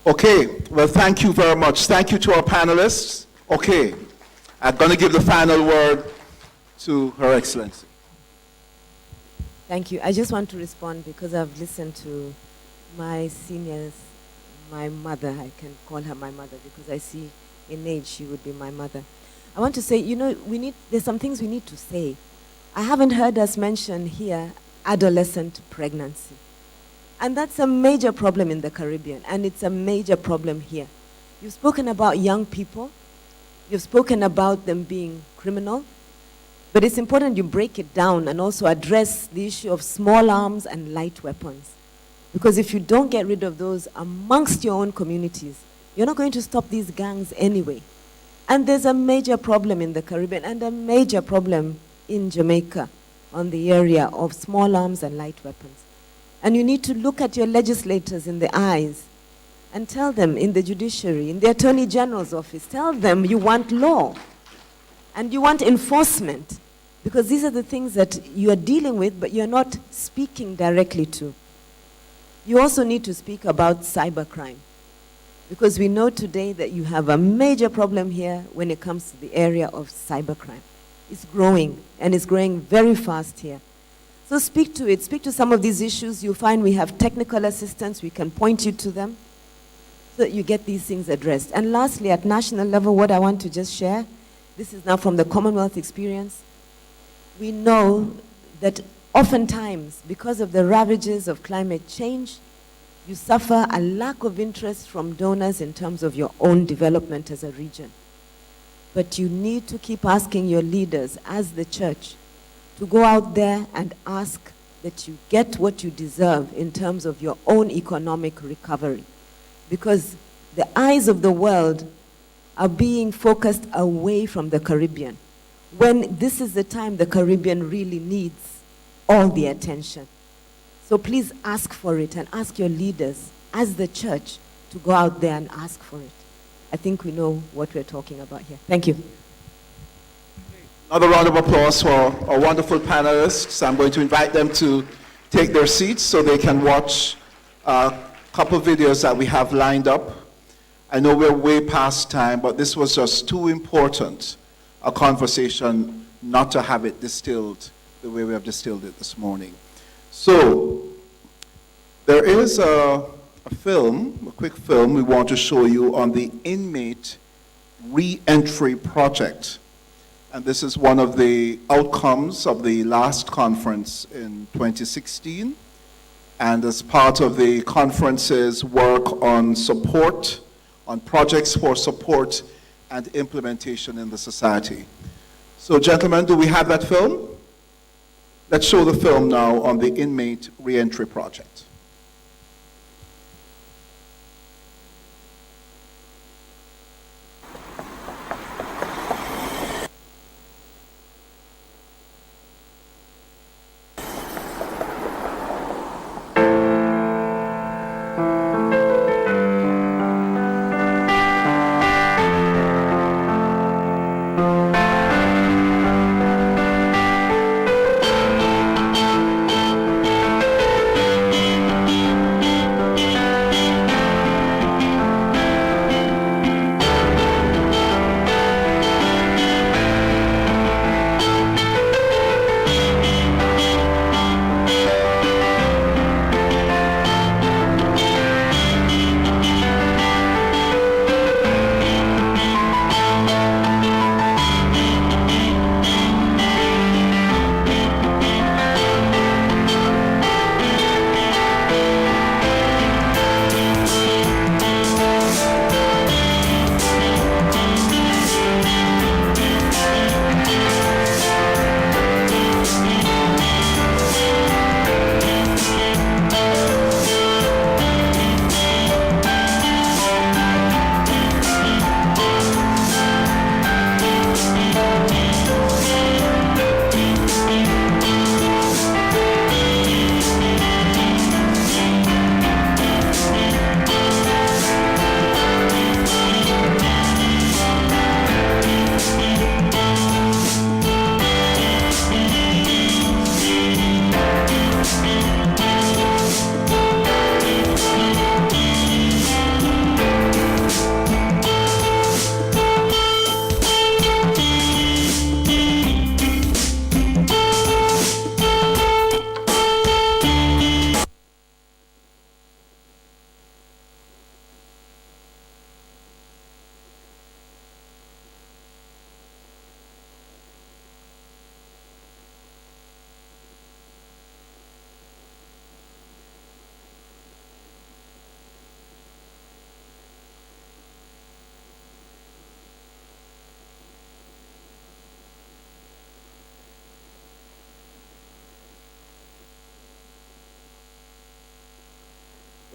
Okay, well, thank you very much. Thank you to our panelists. Okay, I'm going to give the final word to Her Excellency. Thank you. I just want to respond because I've listened to my seniors, my mother. I can call her my mother because I see in age she would be my mother. I want to say, you know, there's some things we need to say. I haven't heard us mention here adolescent pregnancy. And that's a major problem in the Caribbean, and it's a major problem here. You've spoken about young people. You've spoken about them being criminal. But it's important you break it down and also address the issue of small arms and light weapons. Because if you don't get rid of those amongst your own communities, you're not going to stop these gangs anyway. And there's a major problem in the Caribbean and a major problem in Jamaica on the area of small arms and light weapons. And you need to look at your legislators in the eyes and tell them in the judiciary, in the Attorney General's office, tell them you want law and you want enforcement, because these are the things that you are dealing with but you're not speaking directly to. You also need to speak about cybercrime, because we know today that you have a major problem here when it comes to the area of cybercrime. It's growing, and it's growing very fast here. So speak to it. Speak to some of these issues. You'll find we have technical assistance. We can point you to them so that you get these things addressed. And lastly, at national level, what I want to just share, this is now from the Commonwealth experience. We know that oftentimes, because of the ravages of climate change, you suffer a lack of interest from donors in terms of your own development as a region. But you need to keep asking your leaders as the church to go out there and ask that you get what you deserve in terms of your own economic recovery. Because the eyes of the world are being focused away from the Caribbean, when this is the time the Caribbean really needs all the attention. So please ask for it and ask your leaders as the church to go out there and ask for it. I think we know what we're talking about here. Thank you. Another round of applause for our wonderful panelists. I'm going to invite them to take their seats so they can watch a couple of videos that we have lined up. I know we're way past time, but this was just too important a conversation not to have it distilled the way we have distilled it this morning. So, there is a film, a quick film we want to show you on the inmate re-entry project. And this is one of the outcomes of the last conference in 2016. And as part of the conference's work on support, on projects for support and implementation in the society. So gentlemen, do we have that film? Let's show the film now on the inmate re-entry project.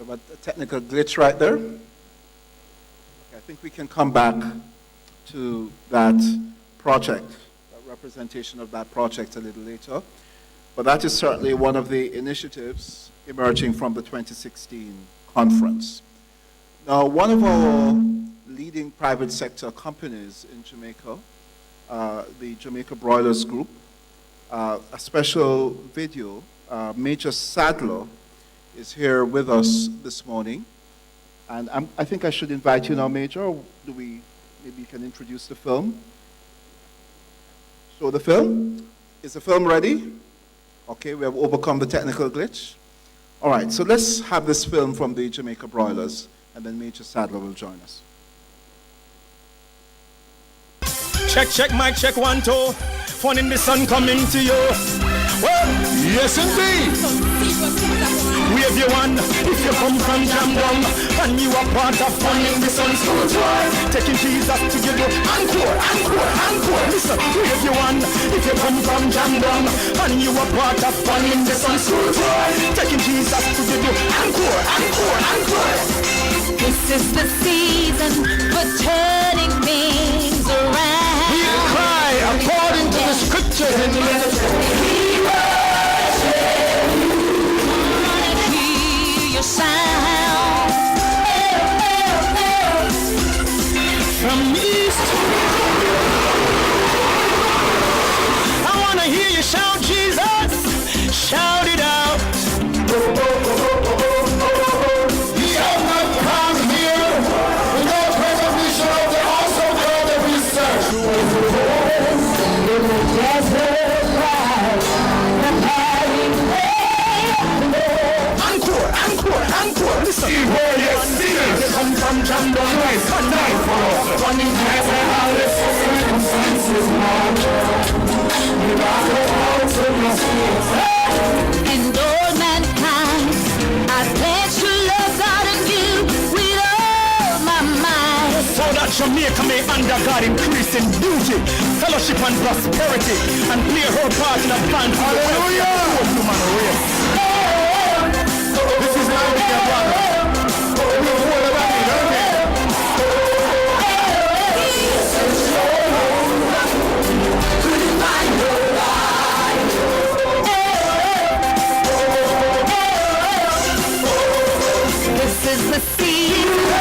But a technical glitch right there. Okay, I think we can come back to that project, that representation of that project a little later. But that is certainly one of the initiatives emerging from the 2016 conference. Now, one of our leading private sector companies in Jamaica, the Jamaica Broilers Group, a special video, Major Sadler is here with us this morning. And I think I should invite you now, Major, or maybe you can introduce the film. Show the film. Is the film ready? Okay, we have overcome the technical glitch. All right, so let's have this film from the Jamaica Broilers, and then Major Sadler will join us. Check, check, mic, check, 1, 2. Fun in the sun coming to you. Well, yes indeed. Wave your one if you come from Jamdong, and you are part of Fun in the Sun School Tour. Taking Jesus to you do encore, encore, encore. Listen, wave your one if you come from Jamdong, and you are part of Fun in the Sun School Tour. Taking Jesus to you do encore, encore, encore. This is the season for turning things around. We cry according to the scripture in the your sound from east. I wanna hear you shout Jesus, shout it out. You shall not come here without recognition of the awesome God that we serve. In the desert encore, listen. They come from Jamdong, nice, one night for us. Running past and all the circumstances march. We rock out to the streets. and all mankind. I pledge to love God and you with all my might. So that Jamaica may under God increase in beauty, fellowship and prosperity, and play her part in advancing the welfare of the human race. This is my big brother. This is the season.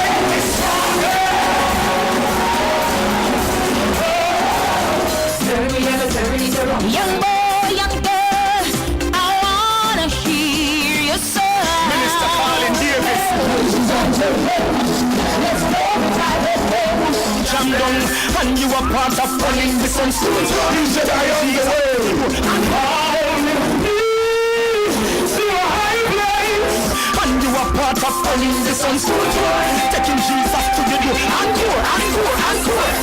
Young boy, young girl, I wanna hear your song. Minister Colin Davis. Jamdong, and you are part of running the sun school. You said I am the way. And you are part of running the sun school. Taking Jesus to you. Encore, encore, encore.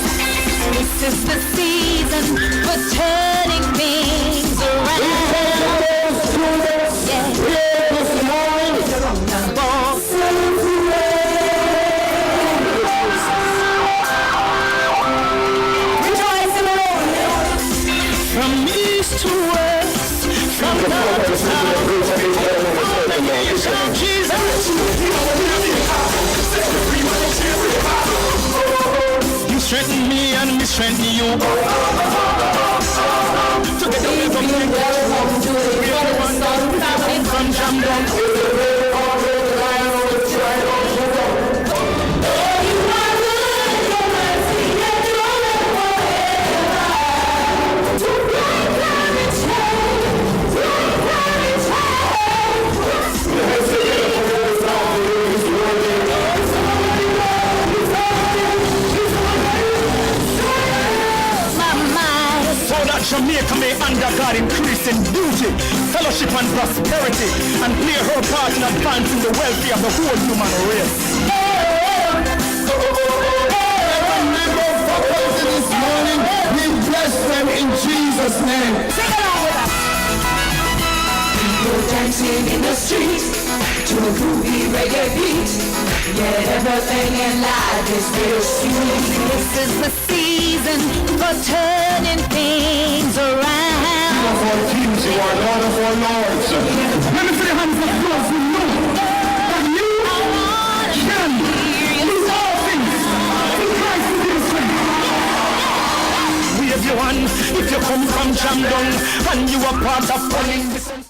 This is the season for turning things around. From east to west, from north to south, Jesus. You strengthen me and me strengthen you. Together we come together. We are the ones that come from Jamdong. Jamaica may under God increase in beauty, fellowship and prosperity, and play her part in advancing the welfare of the whole human race. This morning, we bless them in Jesus' name. Sing along with us. People dancing in the streets to a groovy reggae beat. Yet everything in life is real sweet. This is the season for turning things around. King of all kings, you are Lord of all lords. Let me see the hands of those who know that you you one. If you come from Jamdong and you are part of Falling